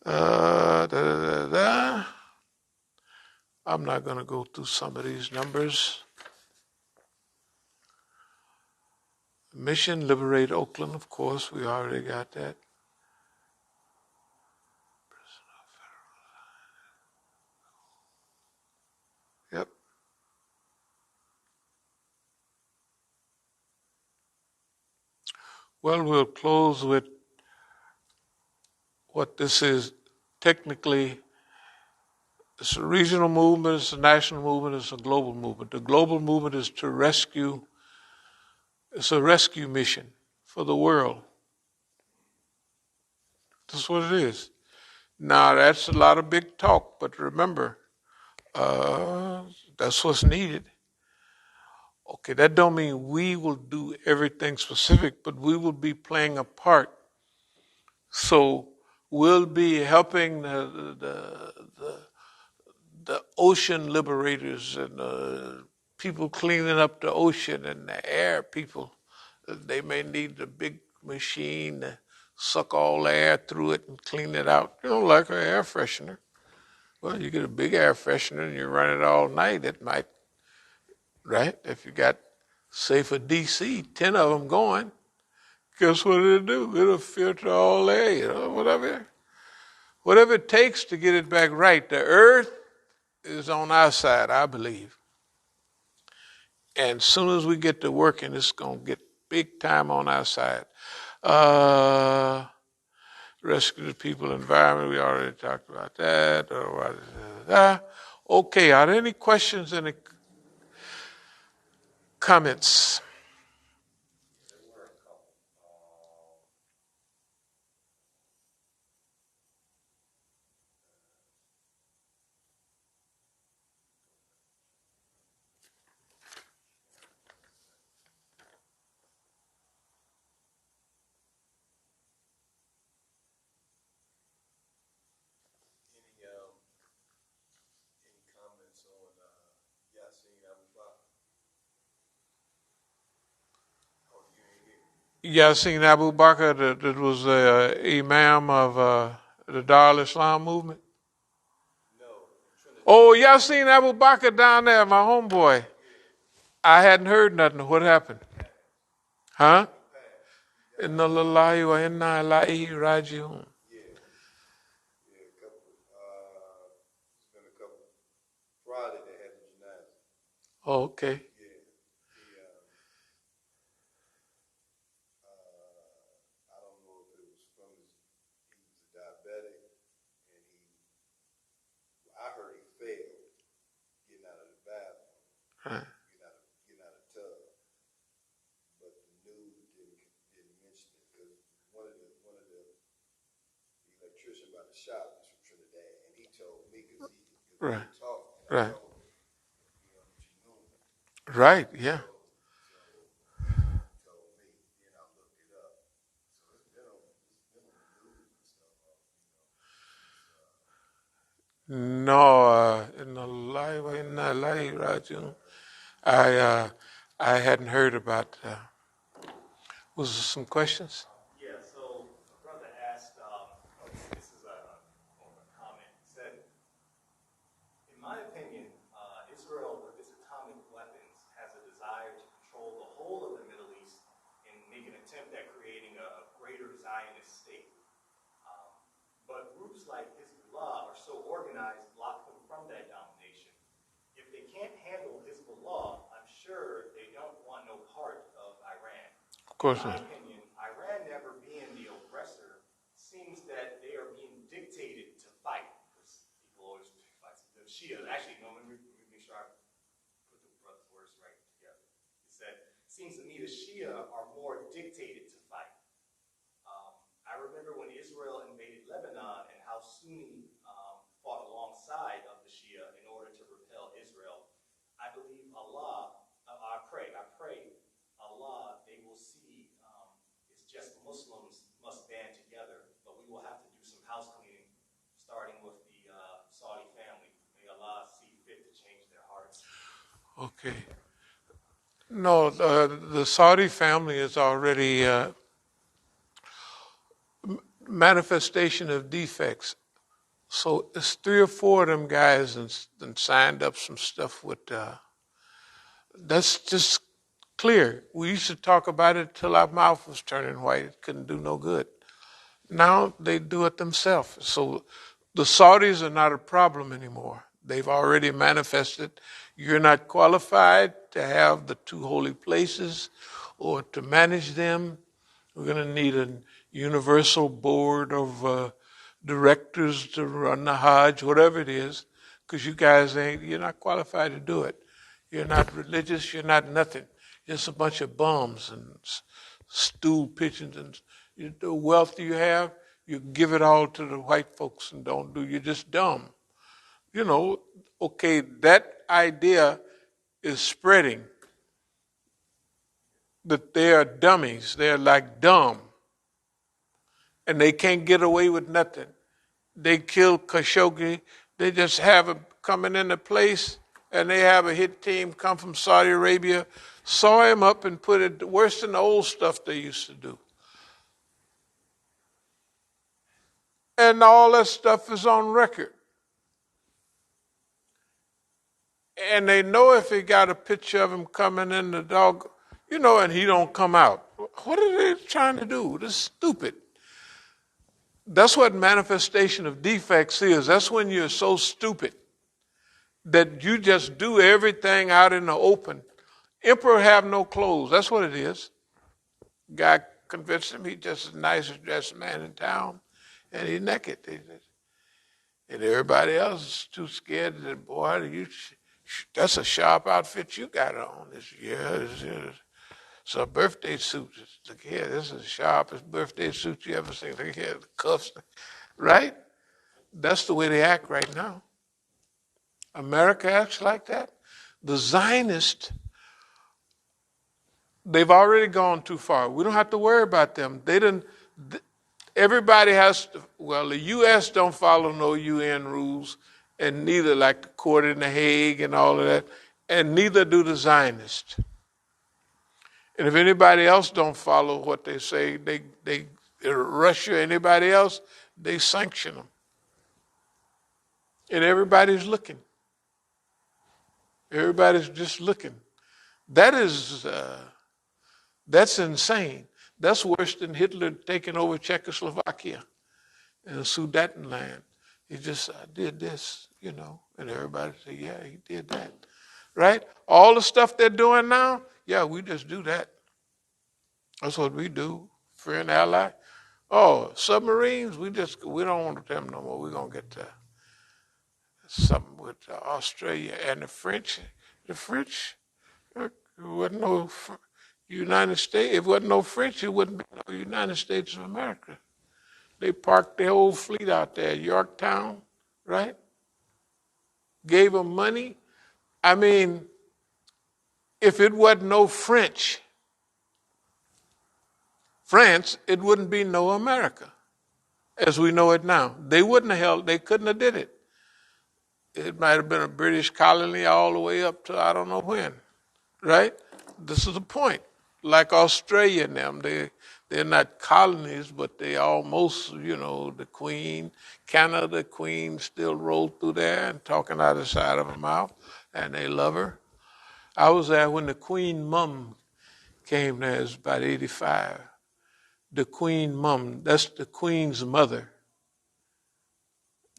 I'm not going to go through some of these numbers. Mission, liberate Oakland, of course, we already got that. Yep. Well, we'll close with what this is. Technically, it's a regional movement, it's a national movement, it's a global movement. The global movement is to rescue, it's a rescue mission for the world. That's what it is. Now, that's a lot of big talk, but remember, that's what's needed. Okay, that don't mean we will do everything specific, but we will be playing a part. So we'll be helping the ocean liberators and people cleaning up the ocean and the air people. They may need a big machine to suck all the air through it and clean it out. Like an air freshener. Well, you get a big air freshener and you run it all night, it might, right? If you got, say for DC, 10 of them going, guess what it'll do? It'll filter all the air, whatever it takes to get it back right. The earth is on our side, I believe. And as soon as we get to working, it's going to get big time on our side. Rescue the people, environment, we already talked about that. Okay, are there any questions, any comments? Y'all seen Abu Bakr that was the Imam of the Dar al-Islam movement? Oh, y'all seen Abu Bakr down there, my homeboy? I hadn't heard nothing. What happened? Huh? Inna lillahi wa inna ilaihi raji'un. It's been a couple. Friday they had the janazah. Oh, okay. Yeah. I don't know if it was from he was a diabetic, and I heard he failed getting out of the bathroom, Right. getting out of the tub, but the news didn't mention it because one of the electrician by the shop is from Trinidad, and he told me because Right. he talked, and Right. I told him, that you knew him. Right, yeah. So he told me, then I looked it up. So it's been on the news and stuff. No, inna lillahi wa inna ilaihi raji'un. I hadn't heard about. Was there some questions? Yeah, so a brother asked, this is a comment, he said, in my opinion, Israel with its atomic weapons has a desire to control the whole of the Middle East and make an attempt at creating a greater Zionist state. But groups like Hezbollah are so organized, block them from that domination. If they can't handle Hezbollah, I'm sure they don't want no part of Iran. Of course In my not. opinion, Iran never being the oppressor seems that they are being dictated to fight. Because people always fight the Shia. Actually, no, let me make sure I put the brother's words right together. He said, seems to me the Shia are more dictated to fight. I remember when Israel invaded Lebanon and how Sunni fought alongside of the Shia in order to repel Israel. I believe Allah, I pray Allah, they will see it's just Muslims must band together, but we will have to do some house cleaning, starting with the Saudi family. May Allah see fit to change their hearts. Okay. No, the Saudi family is already manifestation of defects. So it's 3 or 4 of them guys and signed up some stuff with. That's just clear. We used to talk about it till our mouth was turning white. It couldn't do no good. Now they do it themselves. So the Saudis are not a problem anymore. They've already manifested. You're not qualified to have the 2 holy places or to manage them. We're going to need a universal board of directors to run the Hajj, whatever it is, because you're not qualified to do it. You're not religious, you're not nothing. Just a bunch of bums and stool pigeons. And the wealth you have, you give it all to the white folks and you're just dumb. Okay, that idea is spreading that they are dummies. They're like dumb. And they can't get away with nothing. They killed Khashoggi. They just have him coming into place, and they have a hit team come from Saudi Arabia, saw him up and put it worse than the old stuff they used to do. And all that stuff is on record. And they know if they got a picture of him coming in the dog, and he don't come out. What are they trying to do? This is stupid. That's what manifestation of defects is. That's when you're so stupid that you just do everything out in the open. Emperor have no clothes. That's what it is. Guy convinced him he's just the nicest dressed man in town, and he's naked. And everybody else is too scared. That, boy, that's a sharp outfit you got on. It's a birthday suit. Look here, this is the sharpest birthday suit you ever seen. Look here, the cuffs, right? That's the way they act right now. America acts like that. The Zionists, they've already gone too far. We don't have to worry about them. Everybody has to, the U.S. don't follow no UN rules, and neither like the court in The Hague and all of that, and neither do the Zionists. And if anybody else don't follow what they say, they Russia, anybody else, they sanction them. And everybody's looking. Everybody's just looking. That is, that's insane. That's worse than Hitler taking over Czechoslovakia and Sudetenland. He just did this, and everybody said, yeah, he did that. Right? All the stuff they're doing now, yeah, we just do that. That's what we do. Friend, ally. Oh, submarines, we don't want them no more. We're going to get to something with Australia and the French. The French, it wasn't no United States. If it wasn't no French, it wouldn't be no United States of America. They parked their whole fleet out there at Yorktown, right? Gave them money. I mean, if it wasn't no France, it wouldn't be no America as we know it now. They couldn't have did it. It might have been a British colony all the way up to I don't know when, right? This is the point. Like Australia and them, they're not colonies, but they almost, the Queen, Canada, the Queen still rolled through there and talking out the side of her mouth, and they love her. I was there when the Queen Mum came there, it was about 85. The Queen Mum, that's the Queen's mother.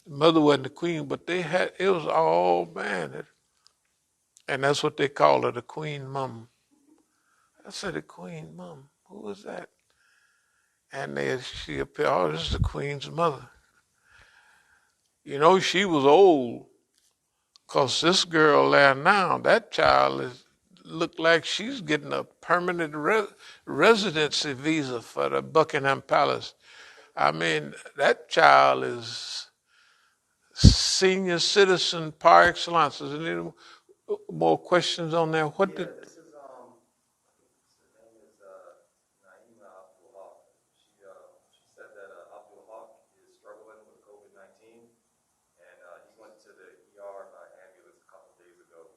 The mother wasn't the Queen, but it was all, man, and that's what they call her, the Queen Mum. I said, the Queen Mum, who was that? And she appeared, oh, this is the Queen's mother. She was old, because this girl there now, that child looked like she's getting a permanent residency visa for the Buckingham Palace. I mean, that child is senior citizen par excellence. Is there any more questions on there? This is, her name is Naima Abdul Haq. She said that Abdul Haq is struggling with COVID-19, and he went to the ER ambulance a couple of days ago.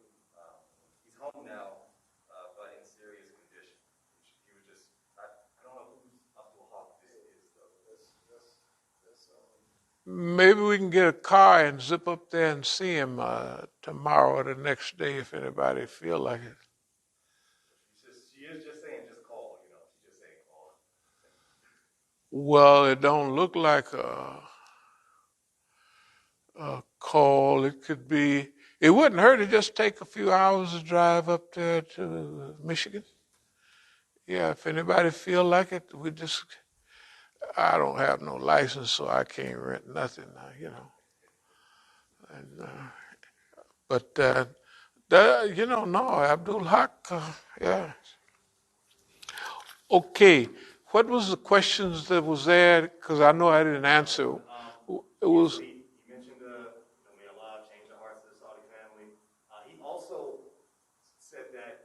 He's home now, but in serious condition. He was just, I don't know who Abdul Haq is, though. Maybe we can get a car and zip up there and see him tomorrow or the next day if anybody feel like it. She is just saying, just call, she's just saying call. Well, it don't look like a call. It could be, it wouldn't hurt to just take a few hours to drive up there to Michigan. Yeah, if anybody feel like it, I don't have no license, so I can't rent nothing, And, but, no, Abdul Haq, yeah. Okay, what was the questions that was there? Because I know I didn't answer. It was... He mentioned, may Allah change the hearts of the Saudi family. He also said that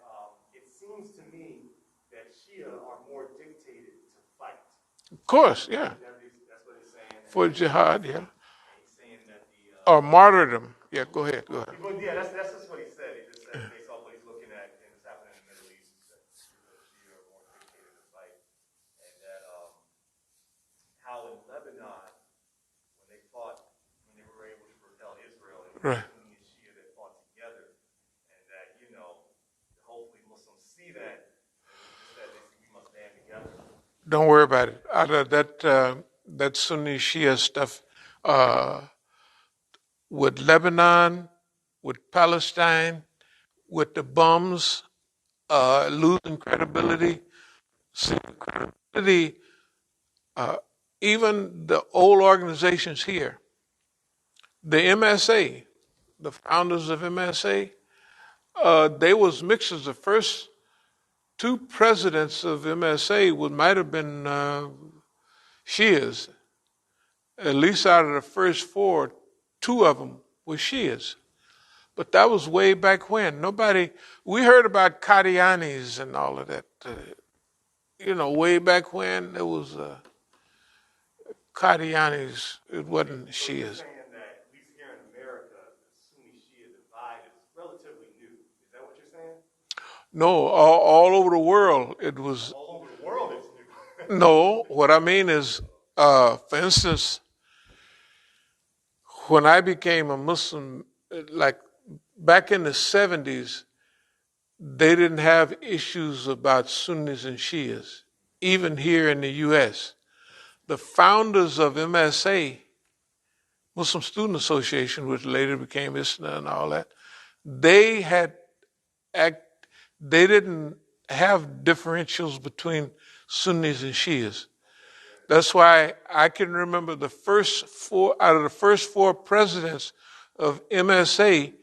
it seems to me that Shia are more dictated to fight. Of course, yeah. That's what he's saying. For jihad, yeah. He's saying that or martyrdom. Yeah, go ahead. Yeah, that's just what he said. He just said based off what he's looking at and what's happening in the Middle East, that Shia are more dictated to fight, and that how in Lebanon when they were able to repel Israel, and Right. Sunni and Shia that fought together, and that hopefully Muslims see that, and that we must stand together. Don't worry about it. That Sunni Shia stuff with Lebanon, with Palestine, with the bums losing credibility. See, credibility, even the old organizations here, the MSA, the founders of MSA, they was mixers. The first two presidents of MSA might have been Shias. At least out of the first four, two of them were Shias. But that was way back when. We heard about Qadianis and all of that. Way back when there was Qadianis. It wasn't Shias. Saying that, at least here in America, the Sunni Shia divide is relatively new. Is that what you're saying? No, all over the world it was. All over the world it's new. No, what I mean is, for instance, when I became a Muslim, like back in the 70s, they didn't have issues about Sunnis and Shias, even here in the U.S. The founders of MSA, Muslim Student Association, which later became ISNA and all that, they had they didn't have differentials between Sunnis and Shias. That's why I can remember the first four out of the first four presidents of MSA,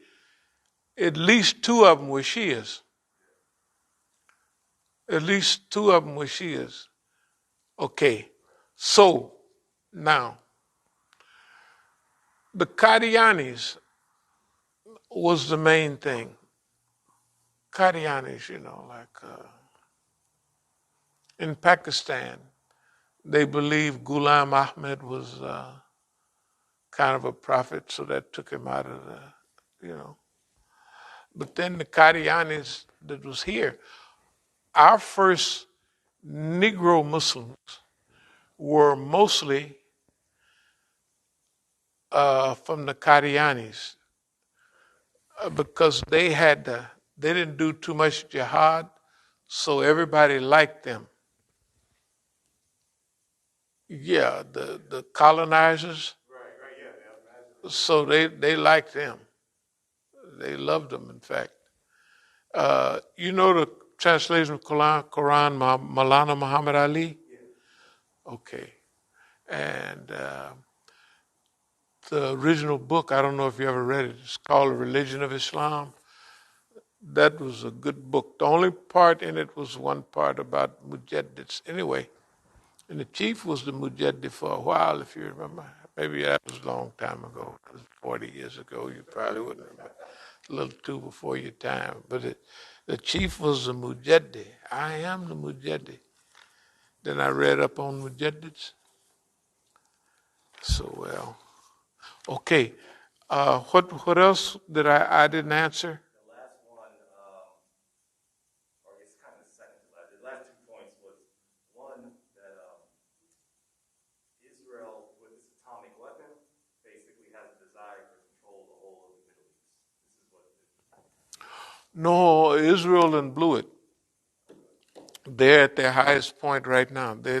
at least two of them were Shias. At least two of them were Shias. Okay, so now the Qadianis was the main thing. Qadianis, in Pakistan, they believe Ghulam Ahmed was kind of a prophet, so that took him out of the. But then the Qadianis that was here, our first Negro Muslims were mostly from the Qadianis because they didn't do too much jihad, so everybody liked them. Yeah, the colonizers. Right, yeah. So they liked them. They loved them, in fact. The translation of Quran, Maulana Muhammad Ali? Yeah. Okay. And the original book, I don't know if you ever read it, it's called The Religion of Islam. That was a good book. The only part in it was one part about mujaddids. Anyway, and the chief was the mujaddid for a while, if you remember. Maybe that was a long time ago. It was 40 years ago. You probably wouldn't remember. A little too before your time. But the chief was the mujaddid. I am the mujaddid. Then I read up on mujaddids. So, well. Okay. What else did I didn't answer? The last one, or I guess kind of the second to last, the last 2 points was one that Israel, with its atomic weapon, basically has a desire to control the whole of the Middle East. This is what it is. No, Israel done blew it. They're at their highest point right now. They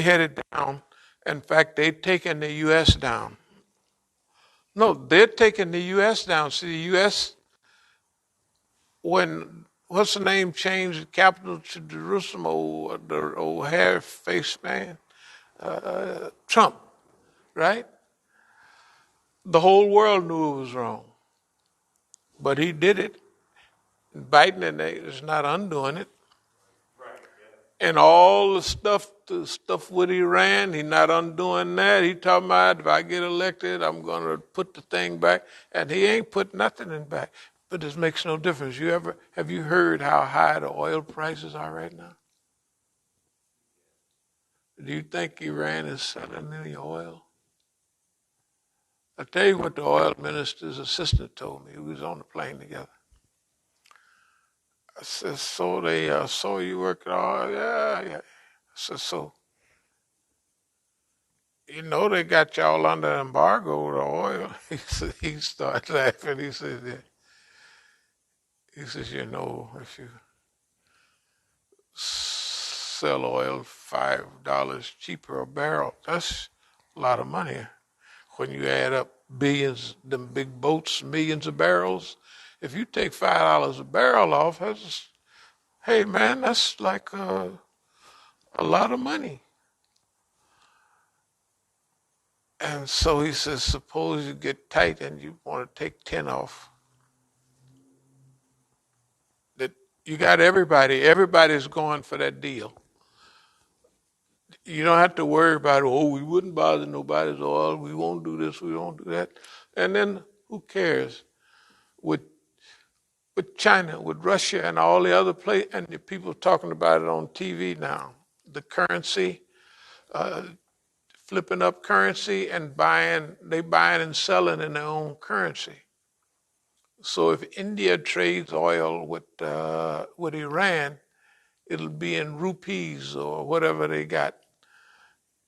headed down. In fact, they've taken the U.S. down. No, they're taking the U.S. down. See, the U.S., when, what's the name, changed the capital to Jerusalem, the old hair-faced man, Trump, right? The whole world knew it was wrong. But he did it. Biden is not undoing it. And all the stuff with Iran, he's not undoing that. He talking about if I get elected, I'm going to put the thing back. And he ain't put nothing in back. But this makes no difference. Have you heard how high the oil prices are right now? Do you think Iran is selling any oil? I'll tell you what the oil minister's assistant told me. We was on the plane together. I said, so they saw you working all, yeah. I said, so, they got y'all under embargo, the oil. He started laughing. He said, yeah. He says, if you sell oil $5 cheaper a barrel, that's a lot of money. When you add up billions, them big boats, millions of barrels, if you take $5 a barrel off, hey man, that's like a lot of money. And so he says, suppose you get tight and you want to take 10 off. That you got everybody's going for that deal. You don't have to worry about, we wouldn't bother nobody's oil, we won't do this, we won't do that. And then who cares? With China, with Russia and all the other places, and the people talking about it on TV now, the currency, flipping up currency and buying and selling in their own currency. So if India trades oil with Iran, it'll be in rupees or whatever they got.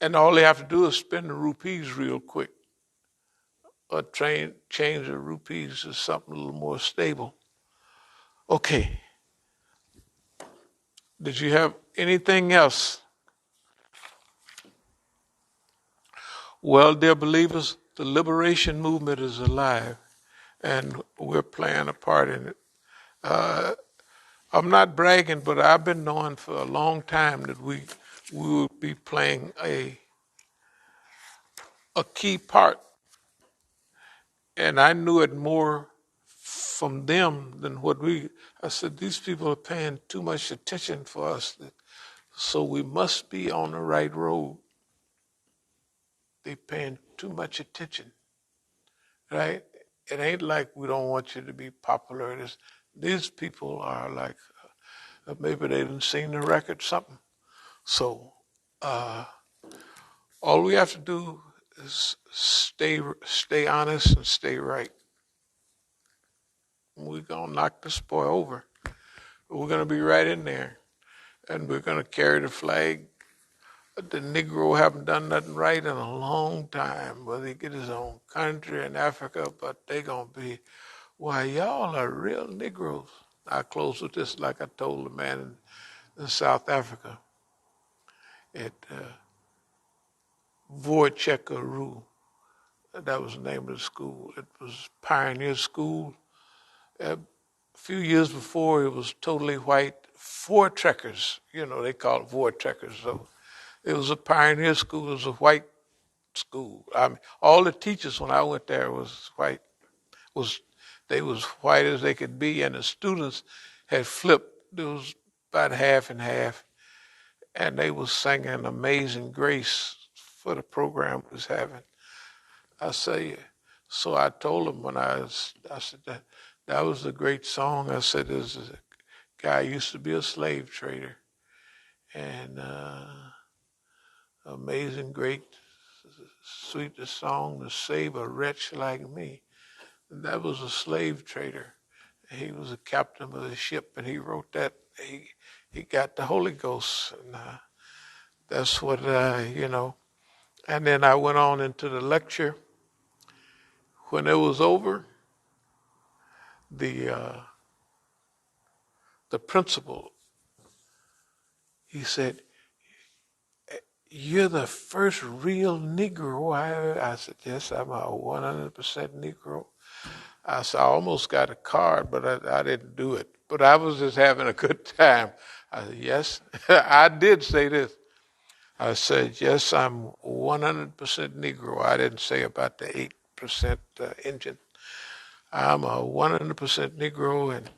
And all they have to do is spend the rupees real quick or change the rupees to something a little more stable. Okay. Did you have anything else? Well, dear believers, the liberation movement is alive, and we're playing a part in it. I'm not bragging, but I've been knowing for a long time that we would be playing a key part, and I knew it more from them than what we. I said these people are paying too much attention for us, so we must be on the right road. They're paying too much attention, right? It ain't like we don't want you to be popular. These people are like, maybe they didn't seen the record, something. So all we have to do is stay honest and stay right. We're gonna knock this boy over. We're gonna be right in there, and we're gonna carry the flag. The Negro haven't done nothing right in a long time, whether he get his own country in Africa, but they gonna be, why y'all are real Negroes. I close with this like I told the man in South Africa at Vorchekaroo. That was the name of the school. It was Pioneer School. A few years before, it was totally white. Voortrekkers, they call it Voortrekkers. So it was a pioneer school. It was a white school. I mean, all the teachers when I went there was white. They was white as they could be, and the students had flipped. It was about half and half, and they was singing "Amazing Grace" for the program we was having. I say, so I told them I said that was a great song. I said, this is a guy used to be a slave trader, and amazing, great, sweetest song to save a wretch like me. And that was a slave trader. He was a captain of the ship, and he wrote that. He got the Holy Ghost, and that's what And then I went on into the lecture. When it was over, the principal, he said, "You're the first real Negro I heard." I said, "Yes, I'm a 100% Negro." I said, "I almost got a card, but I didn't do it. But I was just having a good time." I said, "Yes." I did say this. I said, "Yes, I'm 100% Negro." I didn't say about the 8% Indian. I'm a 100% Negro, and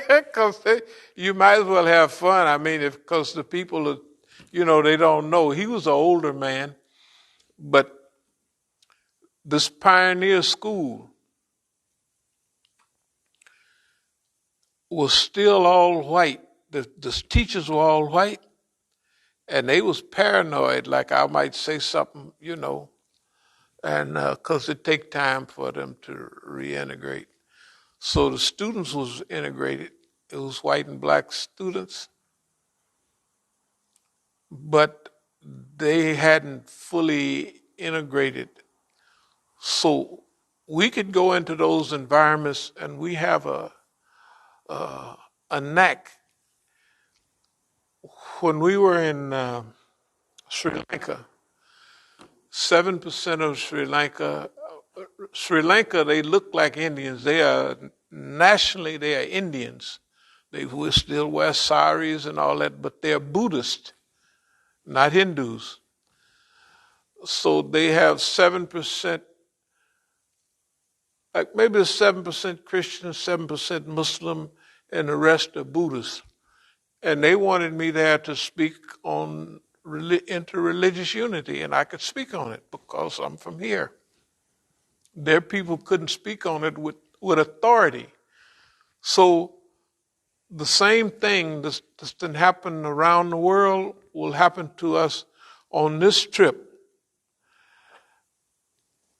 because you might as well have fun. I mean, because the people, they don't know. He was an older man, but this pioneer school was still all white. The teachers were all white, and they was paranoid, like I might say something, and because it take time for them to reintegrate. So the students was integrated. It was white and black students, but they hadn't fully integrated. So we could go into those environments, and we have a knack. When we were in Sri Lanka, 7% of Sri Lanka, they look like Indians. They are nationally, they are Indians. They will still wear saris and all that, but they're Buddhist, not Hindus. So they have 7%, like maybe 7% Christian, 7% Muslim, and the rest are Buddhists. And they wanted me there to speak on interreligious unity, and I could speak on it because I'm from here. Their people couldn't speak on it with authority. So the same thing that's been happening around the world will happen to us on this trip.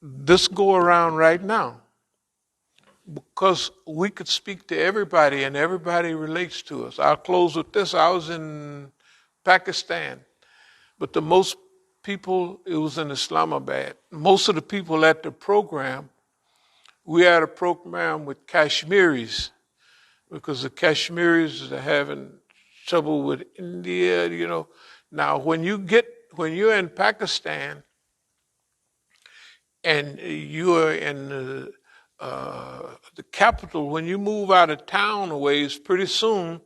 This go around right now. because we could speak to everybody and everybody relates to us. I'll close with this. I was in Pakistan, but the most people, it was in Islamabad. Most of the people at the program, we had a program with Kashmiris because the Kashmiris are having trouble with India, you know. Now, when you're in Pakistan and you are in the capital, when you move out of town a ways, pretty soon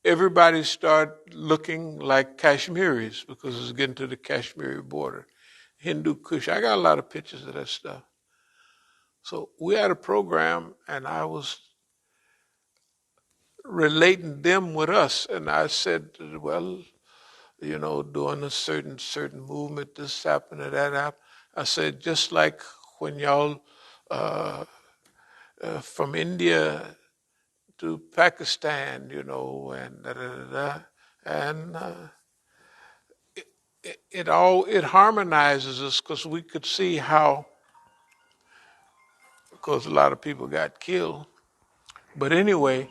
everybody start looking like Kashmiris because it's getting to the Kashmiri border. Hindu Kush. I got a lot of pictures of that stuff. So we had a program and I was relating them with us. And I said, well, you know, doing a certain movement, this happened, that happened. I said, just like when y'all from India to Pakistan, you know, and and it harmonizes us because we could see how, because a lot of people got killed. But anyway,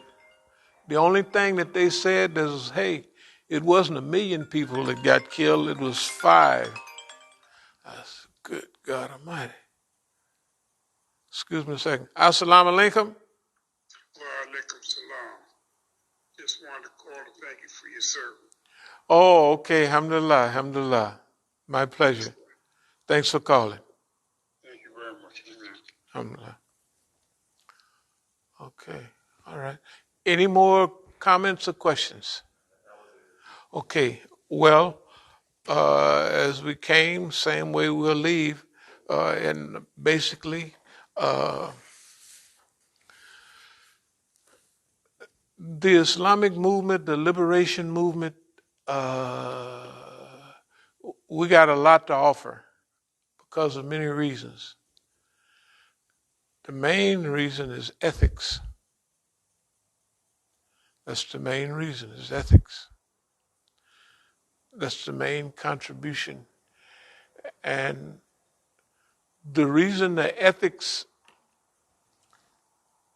the only thing that they said is, hey, it wasn't 1 million people that got killed, it was 5. I said, good God Almighty. Excuse me a second. Assalamu alaikum. Wa alaikum salam. Just wanted to call to thank you for your service. Oh, okay. Alhamdulillah. Alhamdulillah. My pleasure. Thanks for calling. Thank you very much. Amen. Alhamdulillah. Okay. All right. Any more comments or questions? Okay. Well, as we came, same way we'll leave. And basically, the Islamic movement, the liberation movement, we got a lot to offer because of many reasons. The main reason is ethics. That's the main reason, is ethics. That's the main contribution. And the reason the ethics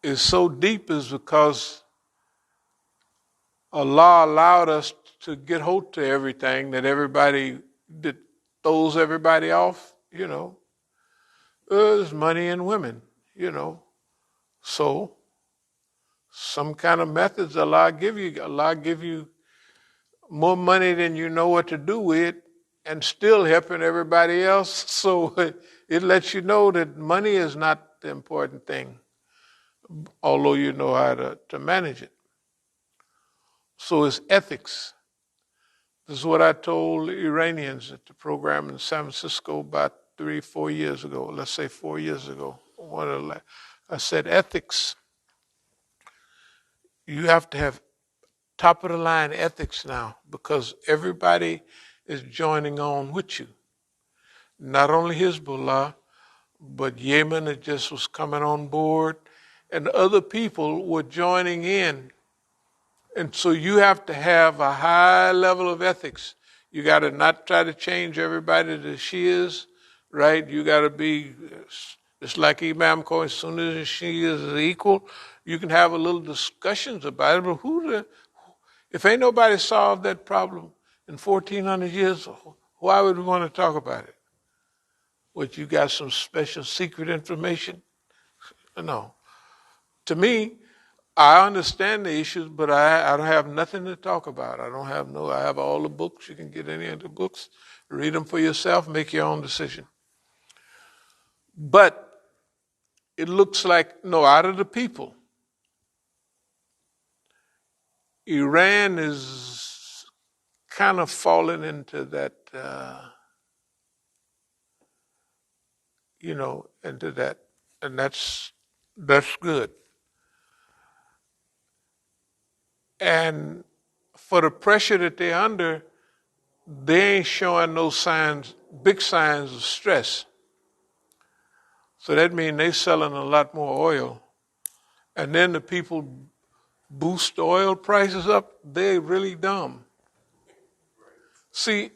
is so deep is because Allah allowed us to get hold to everything that throws everybody off, you know. There's money and women, you know. So some kind of methods Allah give you more money than you know what to do with and still helping everybody else. So it lets you know that money is not the important thing, although you know how to manage it. So it's ethics. This is what I told Iranians at the program in San Francisco about 3-4 years ago. Let's say 4 years ago. I said, ethics. You have to have top of the line ethics now because everybody is joining on with you. Not only Hezbollah, but Yemen that just was coming on board, and other people were joining in. And so you have to have a high level of ethics. You got to not try to change everybody to Shias, right? You got to be, just like Imam as soon as the Shias is equal, you can have a little discussions about it, but if ain't nobody solved that problem in 1,400 years, why would we want to talk about it? What, you got some special secret information? No. To me, I understand the issues, but I don't have nothing to talk about. I have all the books. You can get any of the books, read them for yourself, make your own decision. But it looks like, out of the people, Iran is kind of falling into that, into that, and that's good. And for the pressure that they're under, they ain't showing no big signs of stress. So that means they're selling a lot more oil. And then the people boost the oil prices up, they're really dumb. See,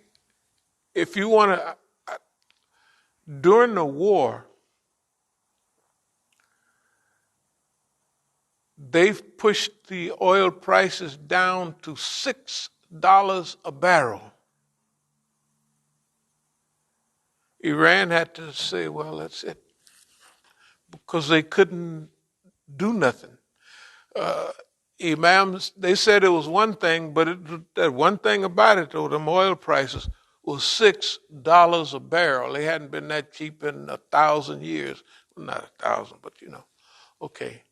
if you want to, during the war, they've pushed the oil prices down to $6 a barrel. Iran had to say, well, that's it, because they couldn't do nothing. Imams, they said it was one thing, but that one thing about it, though, them oil prices was $6 a barrel. They hadn't been that cheap in 1,000 years. Well, not 1,000, but okay.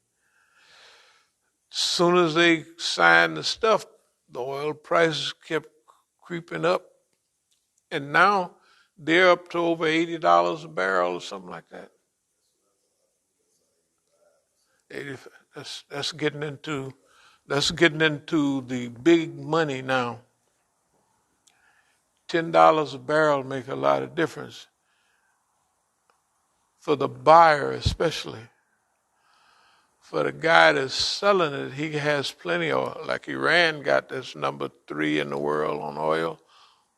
As soon as they signed the stuff, the oil prices kept creeping up, and now they're up to over $80 a barrel or something like that. 80, that's getting into the big money now. $10 a barrel make a lot of difference for the buyer, especially. For the guy that's selling it, he has plenty of oil. Like Iran got this number 3 in the world on oil,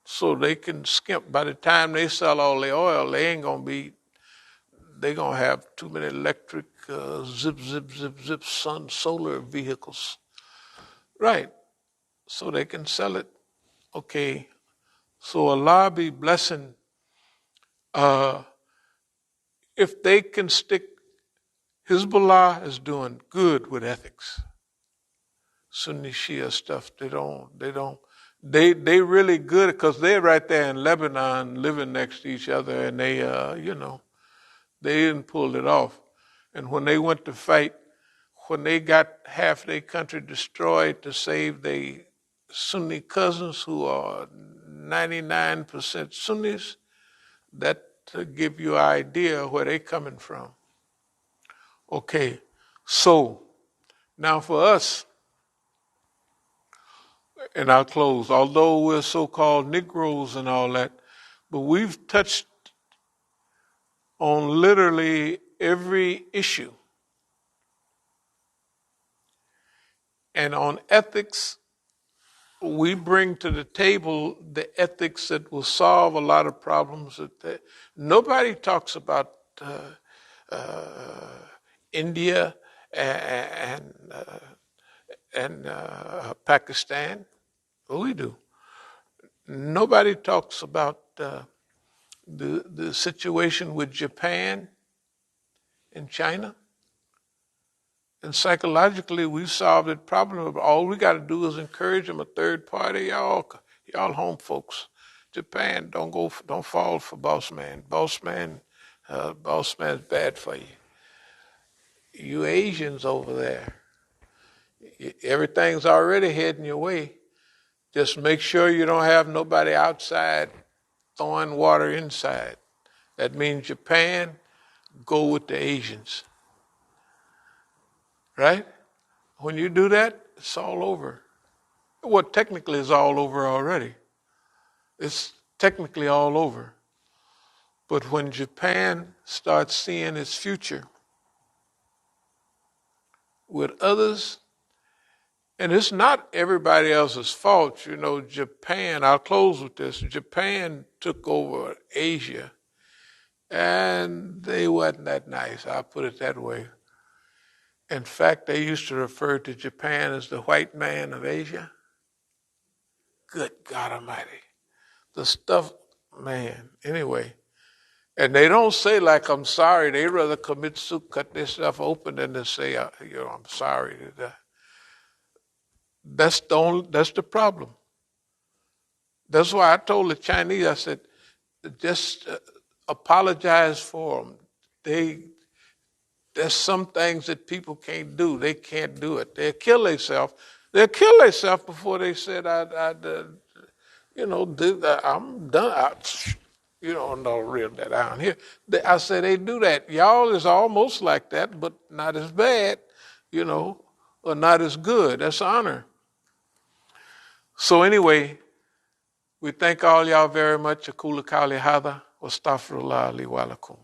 so they can skimp. By the time they sell all the oil, they're gonna have too many electric zip solar vehicles. Right. So they can sell it. Okay. So Allah be blessing. If they can stick, Hezbollah is doing good with ethics. Sunni Shia stuff, they really good, because they're right there in Lebanon living next to each other, and they didn't pull it off. And when they went to fight, when they got half their country destroyed to save their Sunni cousins who are 99% Sunnis, that to give you an idea where they're coming from. Okay, so now for us, and I'll close, although we're so-called Negroes and all that, but we've touched on literally every issue. And on ethics, we bring to the table the ethics that will solve a lot of problems. Nobody talks about India and Pakistan. Well, we do. Nobody talks about the situation with Japan and China. And psychologically, we've solved that problem. All we got to do is encourage them, a third party. Y'all home folks. Japan, don't fall for boss man. Boss man's bad for you. You Asians over there, everything's already heading your way. Just make sure you don't have nobody outside throwing water inside. That means Japan, go with the Asians. Right? When you do that, it's all over. Well, technically it's all over already. It's technically all over. But when Japan starts seeing its future with others, and it's not everybody else's fault. Japan, I'll close with this. Japan took over Asia, and they wasn't that nice. I'll put it that way. In fact, they used to refer to Japan as the white man of Asia. Good God Almighty. The stuff, man, anyway. And they don't say like, I'm sorry. They rather commit suit, cut their stuff open than to say, I'm sorry. That's the problem. That's why I told the Chinese, I said, just apologize for them. There's some things that people can't do. They can't do it. They'll kill themselves. Before they said, I'm done. No real that down here. I said they do that. Y'all is almost like that, but not as bad, or not as good. That's honor. So anyway, we thank all y'all very much. Aqulu qawli hadha wa astaghfirullah li wa lakum.